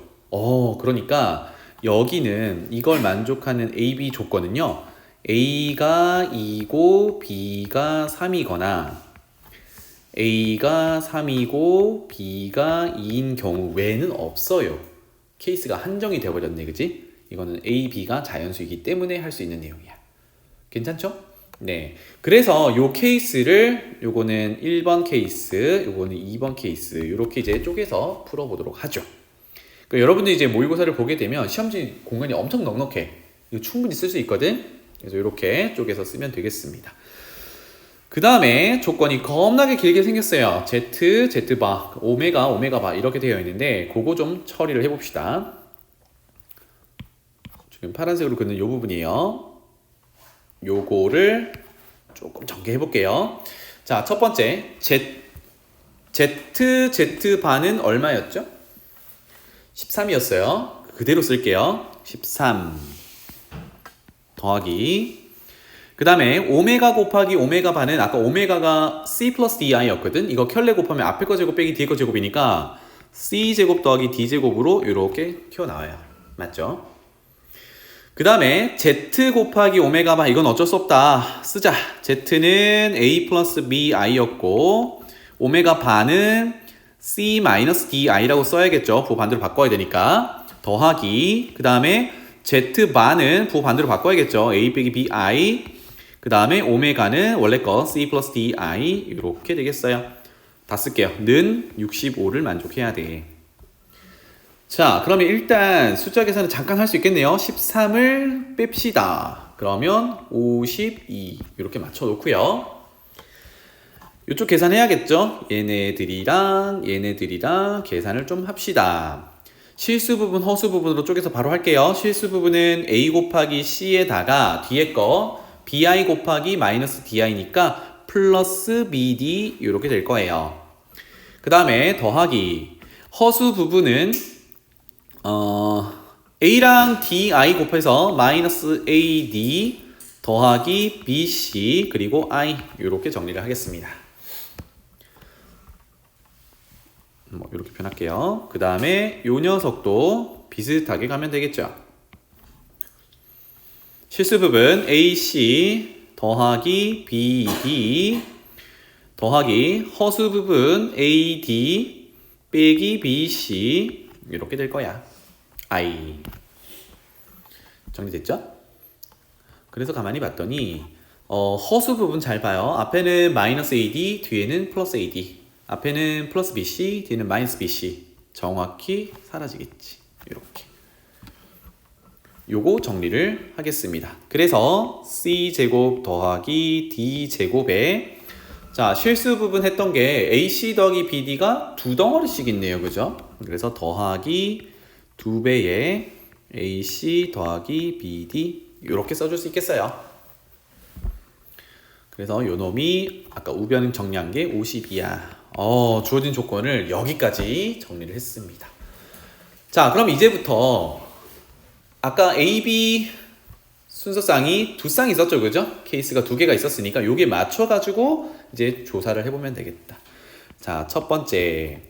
그러니까 여기는 이걸 만족하는 A, B 조건은요. A가 2고 B가 3이거나 A가 3이고 B가 2인 경우 외에는 없어요. 케이스가 한정이 되어버렸네. 그치? 이거는 A, B가 자연수이기 때문에 할 수 있는 내용이야. 괜찮죠? 네. 그래서 요 케이스를 요거는 1번 케이스, 요거는 2번 케이스 이렇게 이제 쪼개서 풀어보도록 하죠. 그러니까 여러분들이 이제 모의고사를 보게 되면 시험지 공간이 엄청 넉넉해. 이거 충분히 쓸 수 있거든. 그래서 이렇게 쪼개서 쓰면 되겠습니다. 그 다음에 조건이 겁나게 길게 생겼어요. Z, Z바, 오메가, 오메가바 이렇게 되어 있는데 그거 좀 처리를 해봅시다. 지금 파란색으로 긋는 요 부분이에요. 요거를 조금 전개해 볼게요. 자, 첫 번째 Z바는 얼마였죠? 13이었어요. 그대로 쓸게요. 13 더하기 그 다음에 오메가 곱하기 오메가 반은 아까 오메가가 c 플러스 di였거든. 이거 켤레 곱하면 앞에 거 제곱 빼기 뒤에 거 제곱이니까 c 제곱 더하기 d 제곱으로 이렇게 튀어나와요. 맞죠? 그 다음에 z 곱하기 오메가 반 이건 어쩔 수 없다. 쓰자. z는 a 플러스 bi였고 오메가 반은 c 마이너스 di라고 써야겠죠. 부호 반대로 바꿔야 되니까. 더하기 그 다음에 z반은 부호 반대로 바꿔야겠죠. a 빼기 bi 그 다음에 오메가는 원래 거 c 플러스 di 이렇게 되겠어요. 다 쓸게요. 는 65를 만족해야 돼. 자, 그러면 일단 숫자 계산은 잠깐 할 수 있겠네요. 13을 뺍시다. 그러면 52 이렇게 맞춰놓고요. 이쪽 계산해야겠죠? 얘네들이랑 계산을 좀 합시다. 실수 부분, 허수 부분으로 쪼개서 바로 할게요. 실수 부분은 a 곱하기 c에다가 뒤에 거 bi 곱하기 마이너스 di니까 플러스 bd 이렇게 될 거예요. 그 다음에 더하기 허수 부분은 a랑 di 곱해서 마이너스 ad 더하기 bc 그리고 i 이렇게 정리를 하겠습니다. 뭐 이렇게 표현할게요. 그 다음에 요 녀석도 비슷하게 가면 되겠죠. 실수 부분 AC 더하기 BD 더하기 허수 부분 AD 빼기 BC 이렇게 될 거야. I 정리됐죠? 그래서 가만히 봤더니 허수 부분 잘 봐요. 앞에는 마이너스 AD 뒤에는 플러스 AD 앞에는 플러스 BC 뒤에는 마이너스 BC 정확히 사라지겠지. 이렇게 요거 정리를 하겠습니다. 그래서 C제곱 더하기 D제곱에 자 실수 부분 했던 게 AC 더하기 BD가 두 덩어리씩 있네요. 그죠? 그래서 더하기 2배의 AC 더하기 BD 이렇게 써줄 수 있겠어요. 그래서 요 놈이 아까 우변 정리한 게 52야. 주어진 조건을 여기까지 정리를 했습니다. 자, 그럼 이제부터 아까 A, B 순서쌍이 두 쌍이 있었죠, 그죠? 케이스가 두 개가 있었으니까 요게 맞춰가지고 이제 조사를 해보면 되겠다. 자, 첫 번째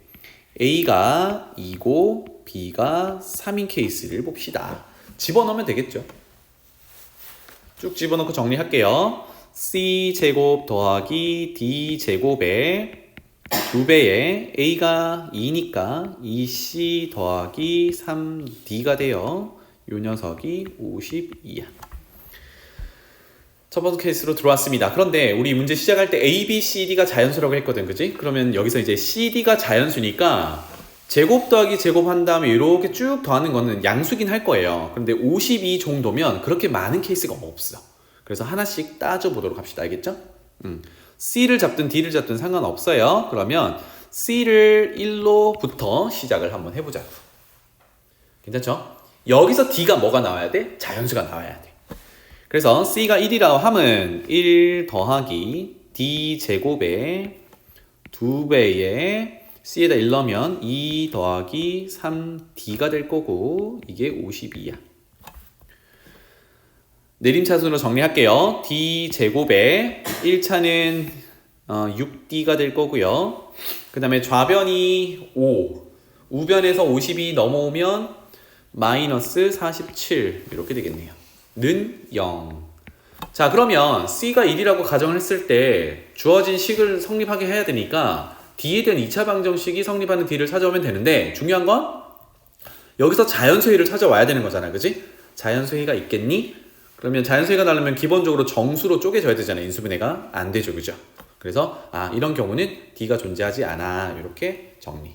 A가 2고 B가 3인 케이스를 봅시다. 집어넣으면 되겠죠. 쭉 집어넣고 정리할게요. C제곱 더하기 D제곱에 2배에 A가 2니까 2C 더하기 3D가 돼요. 요 녀석이 52야. 첫 번째 케이스로 들어왔습니다. 그런데 우리 문제 시작할 때 A, B, C, D가 자연수라고 했거든, 그지? 그러면 여기서 이제 C, D가 자연수니까 제곱 더하기 제곱 한 다음에 이렇게 쭉 더하는 거는 양수긴 할 거예요. 그런데 52 정도면 그렇게 많은 케이스가 없어. 그래서 하나씩 따져보도록 합시다. 알겠죠? C를 잡든 D를 잡든 상관없어요. 그러면 C를 1로부터 시작을 한번 해보자고. 괜찮죠? 여기서 D가 뭐가 나와야 돼? 자연수가 나와야 돼. 그래서 C가 1이라고 하면 1 더하기 D제곱에 2배에 C에다 1 넣으면 2 더하기 3D가 될 거고 이게 52야. 내림차순으로 정리할게요. D제곱에 1차는 6D가 될 거고요. 그 다음에 좌변이 5 우변에서 52 넘어오면 마이너스 47 이렇게 되겠네요. 는 0. 자, 그러면 C가 1이라고 가정을 했을 때 주어진 식을 성립하게 해야 되니까 D에 대한 2차 방정식이 성립하는 D를 찾아오면 되는데 중요한 건 여기서 자연수위를 찾아와야 되는 거잖아. 그지? 자연수위가 있겠니? 그러면 자연수위가 나려면 기본적으로 정수로 쪼개져야 되잖아요. 인수분해가 안 되죠. 그죠? 그래서 이런 경우는 D가 존재하지 않아. 이렇게 정리.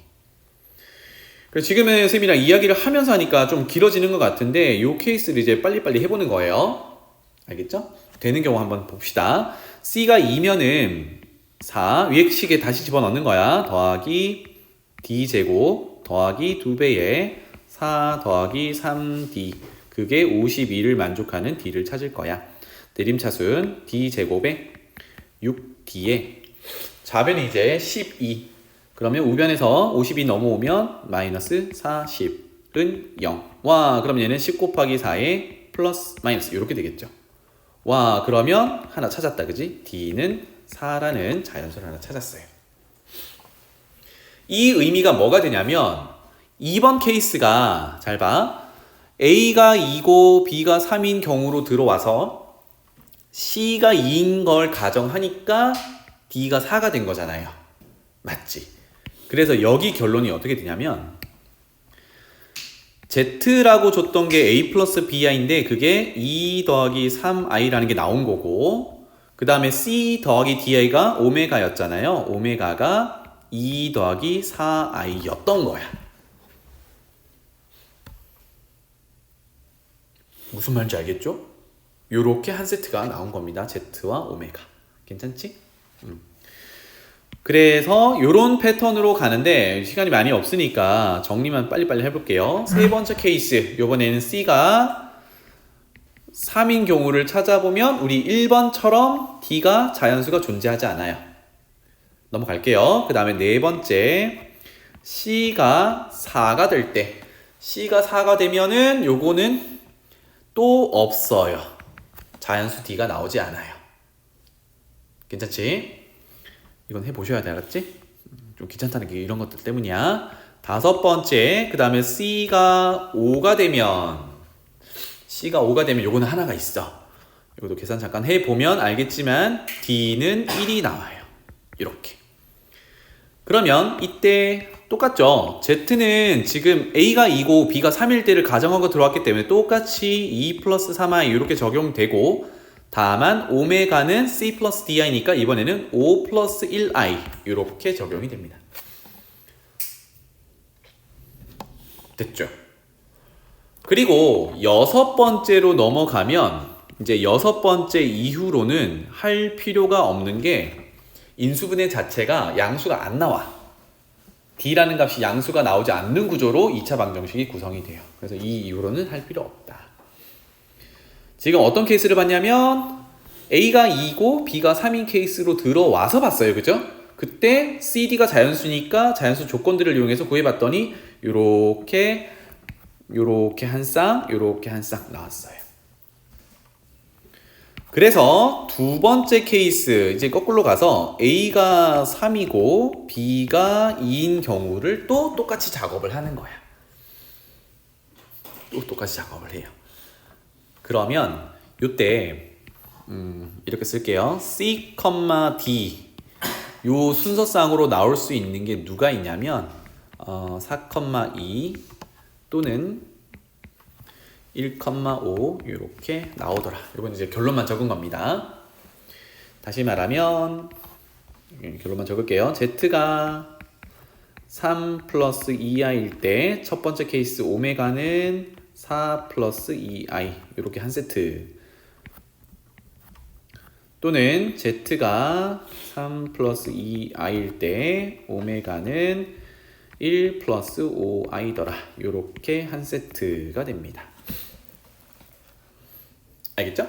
그래서 지금은 쌤이랑 이야기를 하면서 하니까 좀 길어지는 것 같은데 이 케이스를 이제 빨리빨리 해보는 거예요. 알겠죠? 되는 경우 한번 봅시다. C가 2면은 4 위에 식에 다시 집어넣는 거야. 더하기 D제곱 더하기 2배에 4 더하기 3D 그게 52를 만족하는 D를 찾을 거야. 내림차순 D제곱에 6D에 좌변이 이제 12 그러면 우변에서 50이 넘어오면 마이너스 40 0. 와, 그럼 얘는 10 곱하기 4에 플러스 마이너스 이렇게 되겠죠. 와, 그러면 하나 찾았다, 그지? D는 4라는 자연수를 하나 찾았어요. 이 의미가 뭐가 되냐면 2번 케이스가 잘 봐. A가 2고 B가 3인 경우로 들어와서 C가 2인 걸 가정하니까 D가 4가 된 거잖아요. 맞지? 그래서 여기 결론이 어떻게 되냐면 Z라고 줬던 게 A 플러스 Bi인데 그게 2 더하기 3i라는 게 나온 거고 그 다음에 C 더하기 Di가 오메가였잖아요. 오메가가 2 더하기 4i였던 거야. 무슨 말인지 알겠죠? 요렇게 한 세트가 나온 겁니다. Z와 오메가. 괜찮지? 그래서 요런 패턴으로 가는데 시간이 많이 없으니까 정리만 빨리빨리 해볼게요. 세 번째 케이스, 요번에는 C가 3인 경우를 찾아보면 우리 1번처럼 D가 자연수가 존재하지 않아요. 넘어갈게요. 그 다음에 네 번째 C가 4가 될 때 C가 4가 되면은 요거는 또 없어요. 자연수 D가 나오지 않아요. 괜찮지? 이건 해보셔야 돼, 알았지? 좀 귀찮다는 게 이런 것들 때문이야. 다섯 번째, 그 다음에 C가 5가 되면 요거는 하나가 있어. 이것도 계산 잠깐 해보면 알겠지만 D는 1이 나와요. 이렇게. 그러면 이때 똑같죠? Z는 지금 A가 2고 B가 3일 때를 가정하고 들어왔기 때문에 똑같이 2 플러스 3i 이렇게 적용되고 다만 오메가는 C 플러스 Di니까 이번에는 5 플러스 1i 이렇게 적용이 됩니다. 됐죠? 그리고 여섯 번째로 넘어가면 이제 여섯 번째 이후로는 할 필요가 없는 게 인수분해 자체가 양수가 안 나와. D라는 값이 양수가 나오지 않는 구조로 2차 방정식이 구성이 돼요. 그래서 이 이후로는 할 필요 없다. 지금 어떤 케이스를 봤냐면 A가 2고 B가 3인 케이스로 들어와서 봤어요. 그죠? 그때 CD가 자연수니까 자연수 조건들을 이용해서 구해봤더니 요렇게 한 쌍 나왔어요. 그래서 두 번째 케이스 이제 거꾸로 가서 A가 3이고 B가 2인 경우를 또 똑같이 작업을 하는 거야. 또 똑같이 작업을 해요. 그러면 요때 이렇게 쓸게요. C, D 요 순서상으로 나올 수 있는 게 누가 있냐면 4,2 또는 1,5 이렇게 나오더라. 이건 이제 결론만 적은 겁니다. 다시 말하면 결론만 적을게요. Z가 3 플러스 2i일 때 첫 번째 케이스 오메가는 4 플러스 2i 이렇게 한 세트 또는 Z가 3 플러스 2i일 때 오메가는 1 플러스 5i더라 이렇게 한 세트가 됩니다. 알겠죠?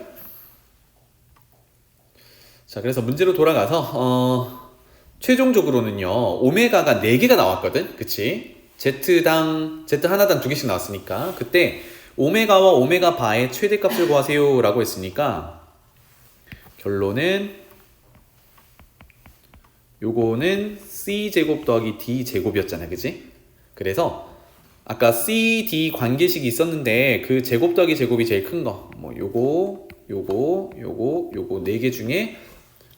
자, 그래서 문제로 돌아가서 최종적으로는요 오메가가 4개가 나왔거든. 그치? Z 하나당 2개씩 나왔으니까 그때 오메가와 오메가 바의 최대값을 구하세요 라고 했으니까 결론은 요거는 C제곱 더하기 D제곱이었잖아. 그치? 그래서 아까 C, D 관계식이 있었는데 그 제곱 더하기 제곱이 제일 큰 거 뭐 요거 4개 중에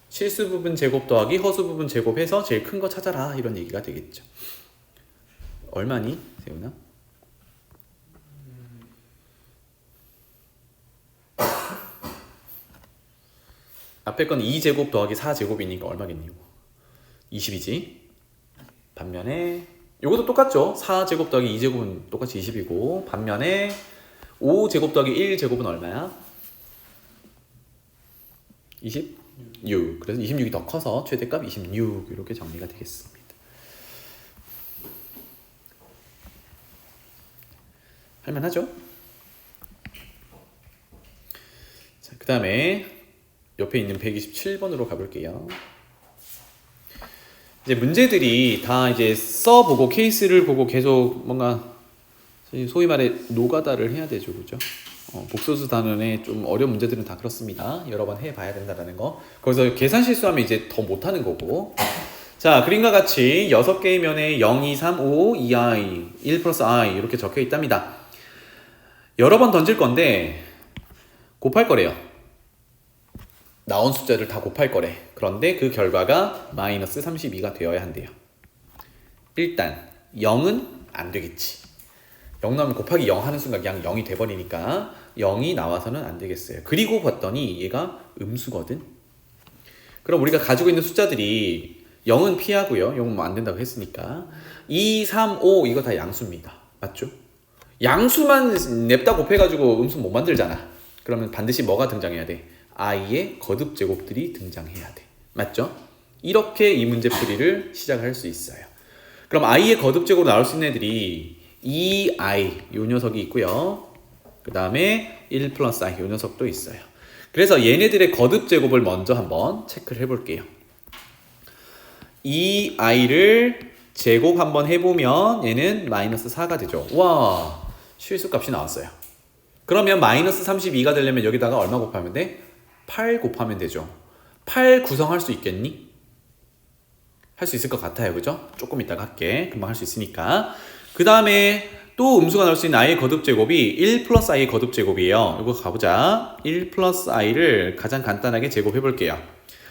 실수 부분 제곱 더하기 허수 부분 제곱해서 제일 큰 거 찾아라 이런 얘기가 되겠죠. 얼마니? 세훈아? 앞에 건 2제곱 더하기 4제곱이니까 얼마겠니? 20이지. 반면에 요것도 똑같죠. 4제곱 더하기 2제곱은 똑같이 20이고 반면에 5제곱 더하기 1제곱은 얼마야? 26. 그래서 26이 더 커서 최대값 26 이렇게 정리가 되겠습니다. 할만하죠? 자, 그 다음에 옆에 있는 127번으로 가볼게요. 이제 문제들이 다 이제 써보고 케이스를 보고 계속 뭔가 소위 말해 노가다를 해야 되죠, 그죠? 복소수 단원의 좀 어려운 문제들은 다 그렇습니다. 여러 번 해봐야 된다는 거. 거기서 계산 실수하면 이제 더 못하는 거고. 자, 그림과 같이 6개의 면에 0, 2, 3, 5, 2i, 1 플러스 i 이렇게 적혀 있답니다. 여러 번 던질 건데 곱할 거래요. 나온 숫자를 다 곱할 거래. 그런데 그 결과가 마이너스 32가 되어야 한대요. 일단 0은 안 되겠지. 0 나오면 곱하기 0 하는 순간 그냥 0이 돼버리니까 0이 나와서는 안 되겠어요. 그리고 봤더니 얘가 음수거든. 그럼 우리가 가지고 있는 숫자들이 0은 피하고요. 0은 뭐 안 된다고 했으니까 2, 3, 5 이거 다 양수입니다. 맞죠? 양수만 냅다 곱해가지고 음수 못 만들잖아. 그러면 반드시 뭐가 등장해야 돼? i의 거듭 제곱들이 등장해야 돼. 맞죠? 이렇게 이 문제 풀이를 시작할 수 있어요. 그럼 i의 거듭 제곱으로 나올 수 있는 애들이 2i 요 녀석이 있고요. 그 다음에 1 플러스 i 요 녀석도 있어요. 그래서 얘네들의 거듭 제곱을 먼저 한번 체크를 해볼게요. 2i를 제곱 한번 해보면 얘는 마이너스 4가 되죠. 와, 실수값이 나왔어요. 그러면 마이너스 32가 되려면 여기다가 얼마 곱하면 돼? 8 곱하면 되죠. 8 구성할 수 있겠니? 할 수 있을 것 같아요. 그죠? 조금 이따가 할게. 금방 할 수 있으니까. 그 다음에 또 음수가 나올 수 있는 i의 거듭 제곱이 1 플러스 i의 거듭 제곱이에요. 이거 가보자. 1 플러스 i를 가장 간단하게 제곱해 볼게요.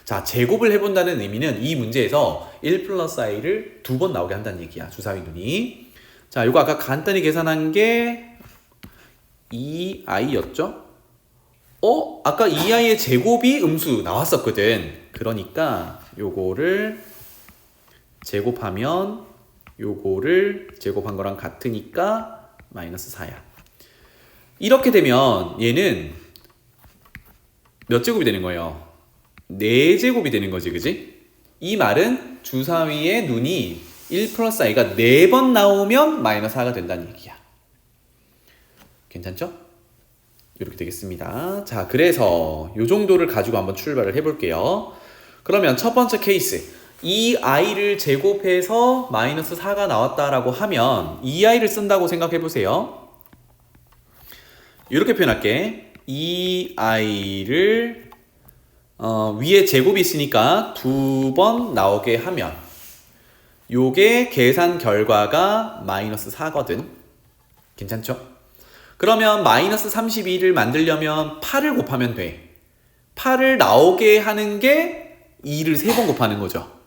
자, 제곱을 해본다는 의미는 이 문제에서 1 플러스 i를 2번 나오게 한다는 얘기야. 주사위 눈이. 자, 이거 아까 간단히 계산한 게 2i였죠? 아까 2i의 제곱이 음수 나왔었거든. 그러니까 요거를 제곱하면 요거를 제곱한 거랑 같으니까 마이너스 4야. 이렇게 되면 얘는 몇 제곱이 되는 거예요? 4제곱이 되는 거지, 그지? 이 말은 주사위의 눈이 1 플러스 i가 4번 나오면 마이너스 4가 된다는 얘기야. 괜찮죠? 이렇게 되겠습니다. 자, 그래서 요 정도를 가지고 한번 출발을 해볼게요. 그러면 첫 번째 케이스. 이 i를 제곱해서 마이너스 4가 나왔다라고 하면 이 i를 쓴다고 생각해 보세요. 이렇게 표현할게. 이 i를 위에 제곱이 있으니까 2번 나오게 하면 요게 계산 결과가 마이너스 4거든. 괜찮죠? 그러면 마이너스 32를 만들려면 8을 곱하면 돼. 8을 나오게 하는 게 2를 3번 곱하는 거죠.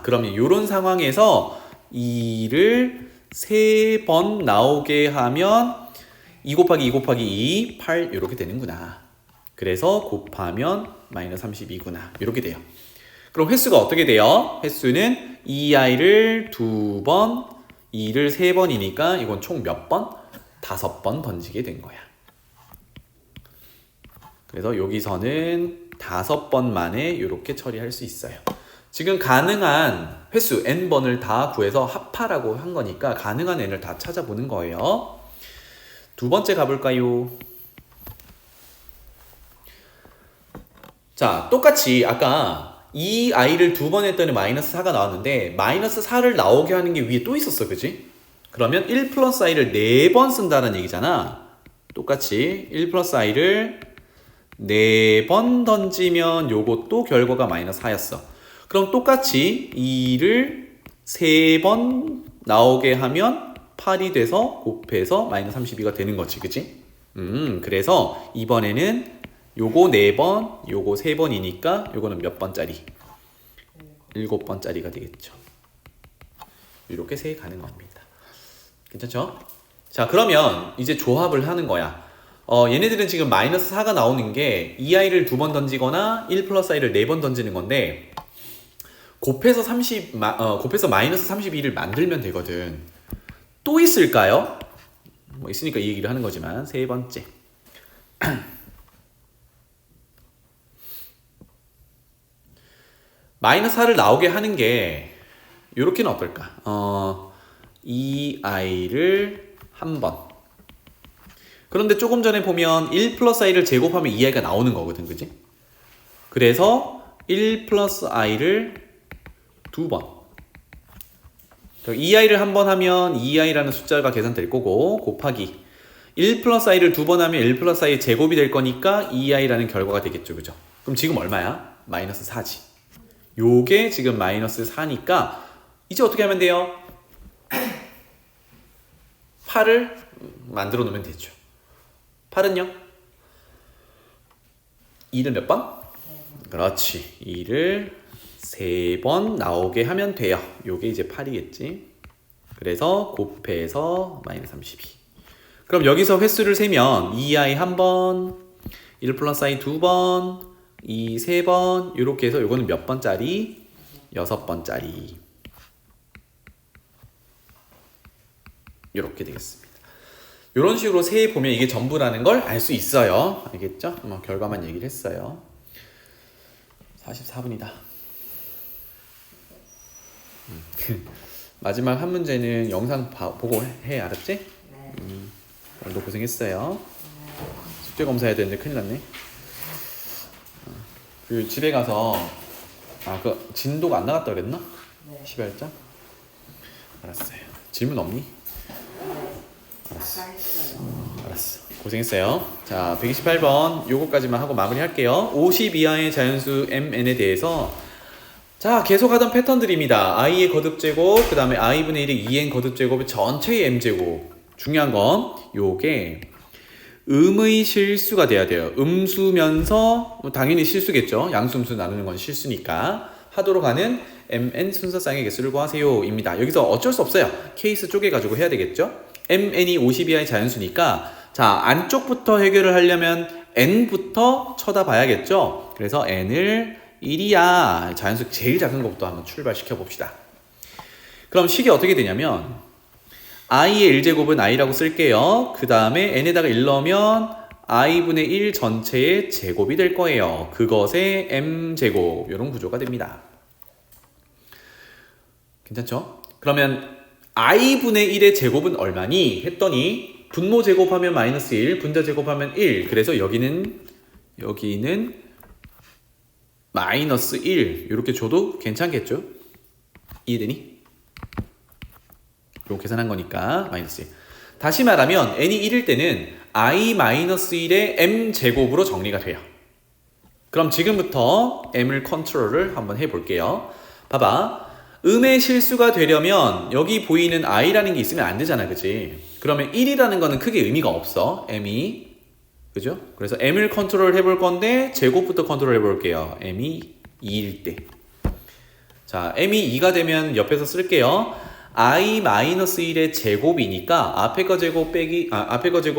그러면 이런 상황에서 2를 3번 나오게 하면 2 곱하기 2 곱하기 2, 8 이렇게 되는구나. 그래서 곱하면 마이너스 32구나. 이렇게 돼요. 그럼 횟수가 어떻게 돼요? 횟수는 2i를 2번, 2를 3번이니까 이건 총 몇 번? 5번 던지게 된 거야. 그래서 여기서는 5번 만에 이렇게 처리할 수 있어요. 지금 가능한 횟수 n번을 다 구해서 합하라고 한 거니까 가능한 n을 다 찾아보는 거예요. 두 번째 가볼까요? 자, 똑같이 아까 이 i를 2번 했더니 마이너스 4가 나왔는데 마이너스 4를 나오게 하는 게 위에 또 있었어, 그치? 그러면 1 플러스 i를 4번 쓴다는 얘기잖아. 똑같이 1 플러스 i를 4번 던지면 요것도 결과가 마이너스 4였어. 그럼 똑같이 2를 3번 나오게 하면 8이 돼서 곱해서 마이너스 32가 되는 거지, 그치? 그래서 이번에는 요거 4번, 요거 3번이니까 요거는 몇 번짜리? 7번짜리가 되겠죠. 이렇게 세 가는 겁니다. 괜찮죠? 자, 그러면 이제 조합을 하는 거야. 얘네들은 지금 마이너스 4가 나오는 게 2i를 2번 던지거나 1 플러스 i를 4번 던지는 건데 곱해서 마이너스 32를 만들면 되거든. 또 있을까요? 뭐 있으니까 이 얘기를 하는 거지만 세 번째. 마이너스 4를 나오게 하는 게 요렇게는 어떨까? 2i를 한 번. 그런데 조금 전에 보면 1 플러스 i를 제곱하면 2i가 나오는 거거든, 그지? 그래서 1 플러스 i를 2번. 그럼 2i를 한 번 하면 2i라는 숫자가 계산될 거고 곱하기 1 플러스 i를 두 번 하면 1 플러스 i 제곱이 될 거니까 2i라는 결과가 되겠죠. 그죠? 그럼 지금 얼마야? 마이너스 4지. 요게 지금 마이너스 4니까 이제 어떻게 하면 돼요? 8을 만들어 놓으면 되죠. 8은요? 2를 몇 번? 그렇지. 2를 3번 나오게 하면 돼요. 요게 이제 8이겠지. 그래서 곱해서 마이너스 32. 그럼 여기서 횟수를 세면 2i 한 번, 1 플러스 i 두 번, 2 세 번 이렇게 해서 요거는 몇 번짜리? 6번짜리. 이렇게 되겠습니다. 이런 식으로 세 보면 이게 전부라는 걸 알 수 있어요. 알겠죠? 뭐 결과만 얘기를 했어요. 44분이다. 마지막 한 문제는 영상 보고 해. 알았지? 오늘도 고생했어요. 숙제 검사해야 되는데 큰일 났네. 그 집에 가서 그 진도가 안 나갔다 그랬나? 10일자? 알았어요. 질문 없니? 알았어. 고생했어요. 자, 128번 요거까지만 하고 마무리할게요. 50 이하의 자연수 mn에 대해서 자, 계속 하던 패턴들입니다. i의 거듭제곱, 그 다음에 i분의 1의 2n 거듭제곱의 전체의 m제곱. 중요한 건 요게 음의 실수가 돼야 돼요. 음수면서 당연히 실수겠죠. 양수음수 나누는 건 실수니까 하도록 하는 mn 순서쌍의 개수를 구하세요 입니다. 여기서 어쩔 수 없어요. 케이스 쪼개가지고 해야 되겠죠. mn이 50 이하의 자연수니까 자, 안쪽부터 해결을 하려면 n부터 쳐다봐야겠죠. 그래서 n을 1이야 자연수 제일 작은 것부터 한번 출발시켜 봅시다. 그럼 식이 어떻게 되냐면 i의 1제곱은 i라고 쓸게요. 그 다음에 n에다가 1 넣으면 i분의 1 전체의 제곱이 될 거예요. 그것의 m제곱 이런 구조가 됩니다. 괜찮죠? 그러면 i분의 1의 제곱은 얼마니? 했더니 분모 제곱하면 마이너스 1, 분자 제곱하면 1. 그래서 여기는 마이너스 1 이렇게 줘도 괜찮겠죠? 이해되니? 이거 계산한 거니까 마이너스 1. 다시 말하면 n이 1일 때는 i-1의 m제곱으로 정리가 돼요. 그럼 지금부터 m을 컨트롤을 한번 해볼게요. 봐봐. 음의 실수가 되려면 여기 보이는 i라는 게 있으면 안 되잖아. 그치? 그러면 1이라는 거는 크게 의미가 없어. m이. 그죠? 그래서 m을 컨트롤 해볼 건데 제곱부터 컨트롤 해볼게요. m이 2일 때. 자, m이 2가 되면 옆에서 쓸게요. i-1의 제곱이니까 앞에 거 제곱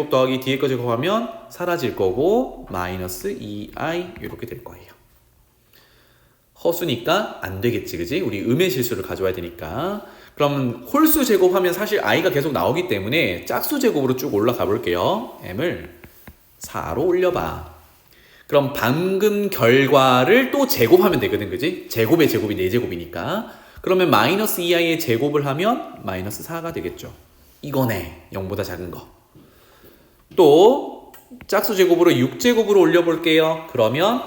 더하기 뒤에 거 제곱하면 사라질 거고 마이너스 2i 이렇게 될 거예요. 허수니까 안 되겠지, 그지? 우리 음의 실수를 가져와야 되니까. 그럼 홀수 제곱하면 사실 i가 계속 나오기 때문에 짝수 제곱으로 쭉 올라가 볼게요. m을 4로 올려봐. 그럼 방금 결과를 또 제곱하면 되거든, 그지? 제곱의 제곱이 4제곱이니까. 그러면 마이너스 2i의 제곱을 하면 마이너스 4가 되겠죠. 이거네. 0보다 작은 거. 또 짝수 제곱으로 6제곱으로 올려볼게요. 그러면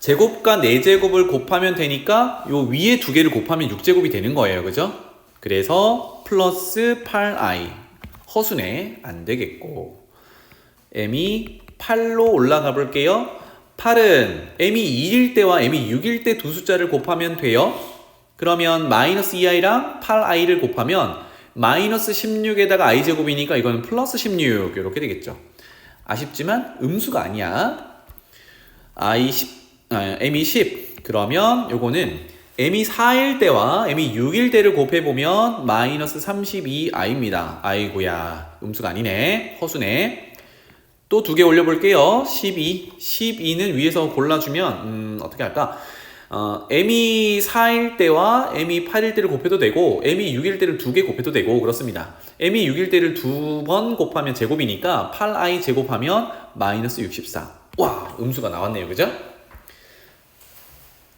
제곱과 4제곱을 곱하면 되니까 요 위에 두 개를 곱하면 6제곱이 되는 거예요. 그죠? 그래서 플러스 8i. 허수네. 안 되겠고. m이 8로 올라가 볼게요. 8은 m이 2일 때와 m이 6일 때 두 숫자를 곱하면 돼요. 그러면 마이너스 2i랑 8i를 곱하면 마이너스 16에다가 i제곱이니까 이거는 플러스 16 이렇게 되겠죠. 아쉽지만 음수가 아니야. m이 10 그러면 요거는 m이 4일 때와 m이 6일 때를 곱해보면 마이너스 32i입니다. 아이고야 음수가 아니네. 허수네. 또 두 개 올려볼게요. 12는 위에서 골라주면 어떻게 할까? m이 4일 때와 m이 8일 때를 곱해도 되고 m이 6일 때를 두 개 곱해도 되고 그렇습니다. m이 6일 때를 두 번 곱하면 제곱이니까 8i 제곱하면 마이너스 64. 와 음수가 나왔네요. 그죠?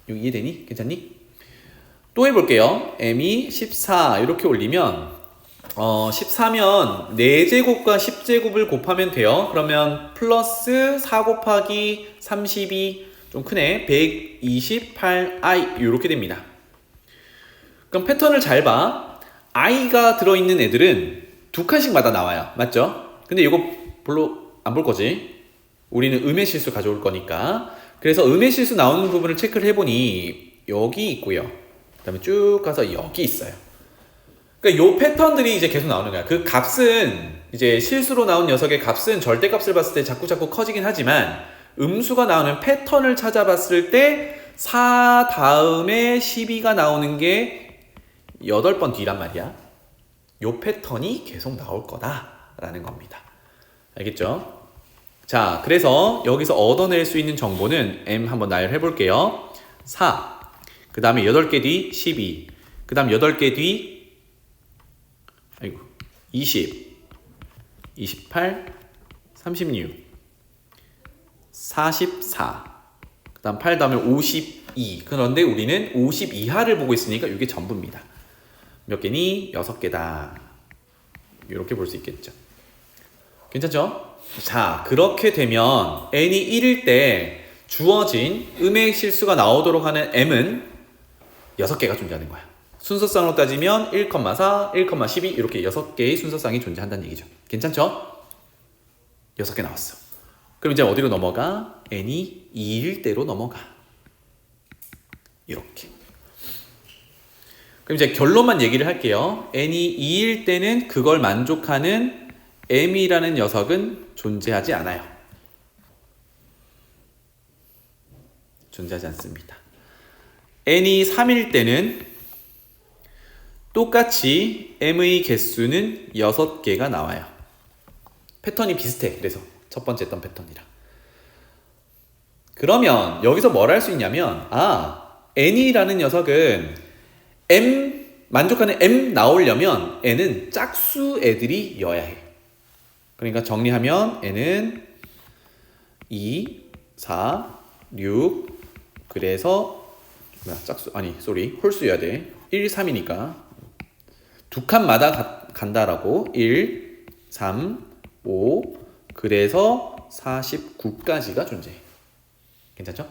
이거 이해되니? 괜찮니? 또 해볼게요. m이 14 이렇게 올리면 14면 4제곱과 10제곱을 곱하면 돼요. 그러면 플러스 4 곱하기 32 좀 크네. 128i 이렇게 됩니다. 그럼 패턴을 잘 봐. i가 들어있는 애들은 두 칸씩마다 나와요. 맞죠? 근데 이거 별로 안 볼 거지. 우리는 음의 실수 가져올 거니까. 그래서 음의 실수 나오는 부분을 체크를 해보니 여기 있고요. 그 다음에 쭉 가서 여기 있어요. 그러니까 요 패턴들이 이제 계속 나오는 거야. 그 값은 이제 실수로 나온 녀석의 값은 절대값을 봤을 때 자꾸 커지긴 하지만 음수가 나오는 패턴을 찾아봤을 때 4 다음에 12가 나오는 게 8번 뒤란 말이야. 요 패턴이 계속 나올 거다라는 겁니다. 알겠죠? 자, 그래서 여기서 얻어낼 수 있는 정보는 M 한번 나열해 볼게요. 4, 그 다음에 8개 뒤 12, 그 다음 8개 뒤 20, 28, 36, 44, 그 다음 8 다음에 52. 그런데 우리는 50 이하를 보고 있으니까 이게 전부입니다. 몇 개니? 6개다. 이렇게 볼 수 있겠죠. 괜찮죠? 자, 그렇게 되면 n이 1일 때 주어진 음의 실수가 나오도록 하는 m은 6개가 존재하는 거야. 순서상으로 따지면 1,4, 1,12 이렇게 6개의 순서상이 존재한다는 얘기죠. 괜찮죠? 6개 나왔어. 그럼 이제 어디로 넘어가? n이 2일 때로 넘어가. 이렇게. 그럼 이제 결론만 얘기를 할게요. n이 2일 때는 그걸 만족하는 m이라는 녀석은 존재하지 않아요. 존재하지 않습니다. n이 3일 때는 똑같이 m의 개수는 6개가 나와요. 패턴이 비슷해. 그래서 첫 번째 했던 패턴이랑. 그러면 여기서 뭘 할 수 있냐면 n이라는 녀석은 만족하는 m 나오려면 n은 짝수 애들이어야 해. 그러니까 정리하면 n은 2, 4, 6 그래서 홀수여야 돼. 1, 3이니까 두 칸마다 간다라고 1, 3, 5 그래서 49까지가 존재해. 괜찮죠?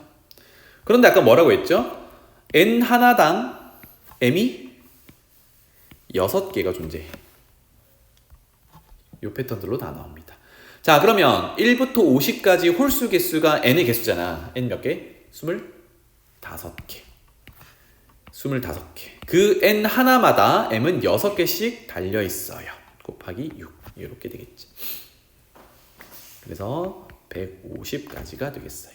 그런데 아까 뭐라고 했죠? n 하나당 m이 6개가 존재해. 이 패턴들로 다 나옵니다. 자, 그러면 1부터 50까지 홀수 개수가 n의 개수잖아. n 몇 개? 25개. 25개. 그 n 하나마다 m은 6개씩 달려있어요. 곱하기 6. 이렇게 되겠지. 그래서 150까지가 되겠어요.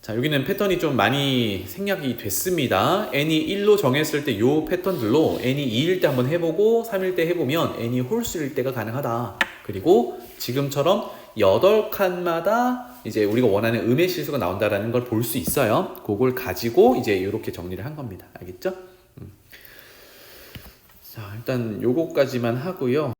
자, 여기는 패턴이 좀 많이 생략이 됐습니다. n이 1로 정했을 때 이 패턴들로 n이 2일 때 한번 해보고 3일 때 해보면 n이 홀수일 때가 가능하다. 그리고 지금처럼 8칸마다 이제 우리가 원하는 음의 실수가 나온다라는 걸 볼 수 있어요. 그걸 가지고 이제 이렇게 정리를 한 겁니다. 알겠죠? 자, 일단 요거까지만 하고요.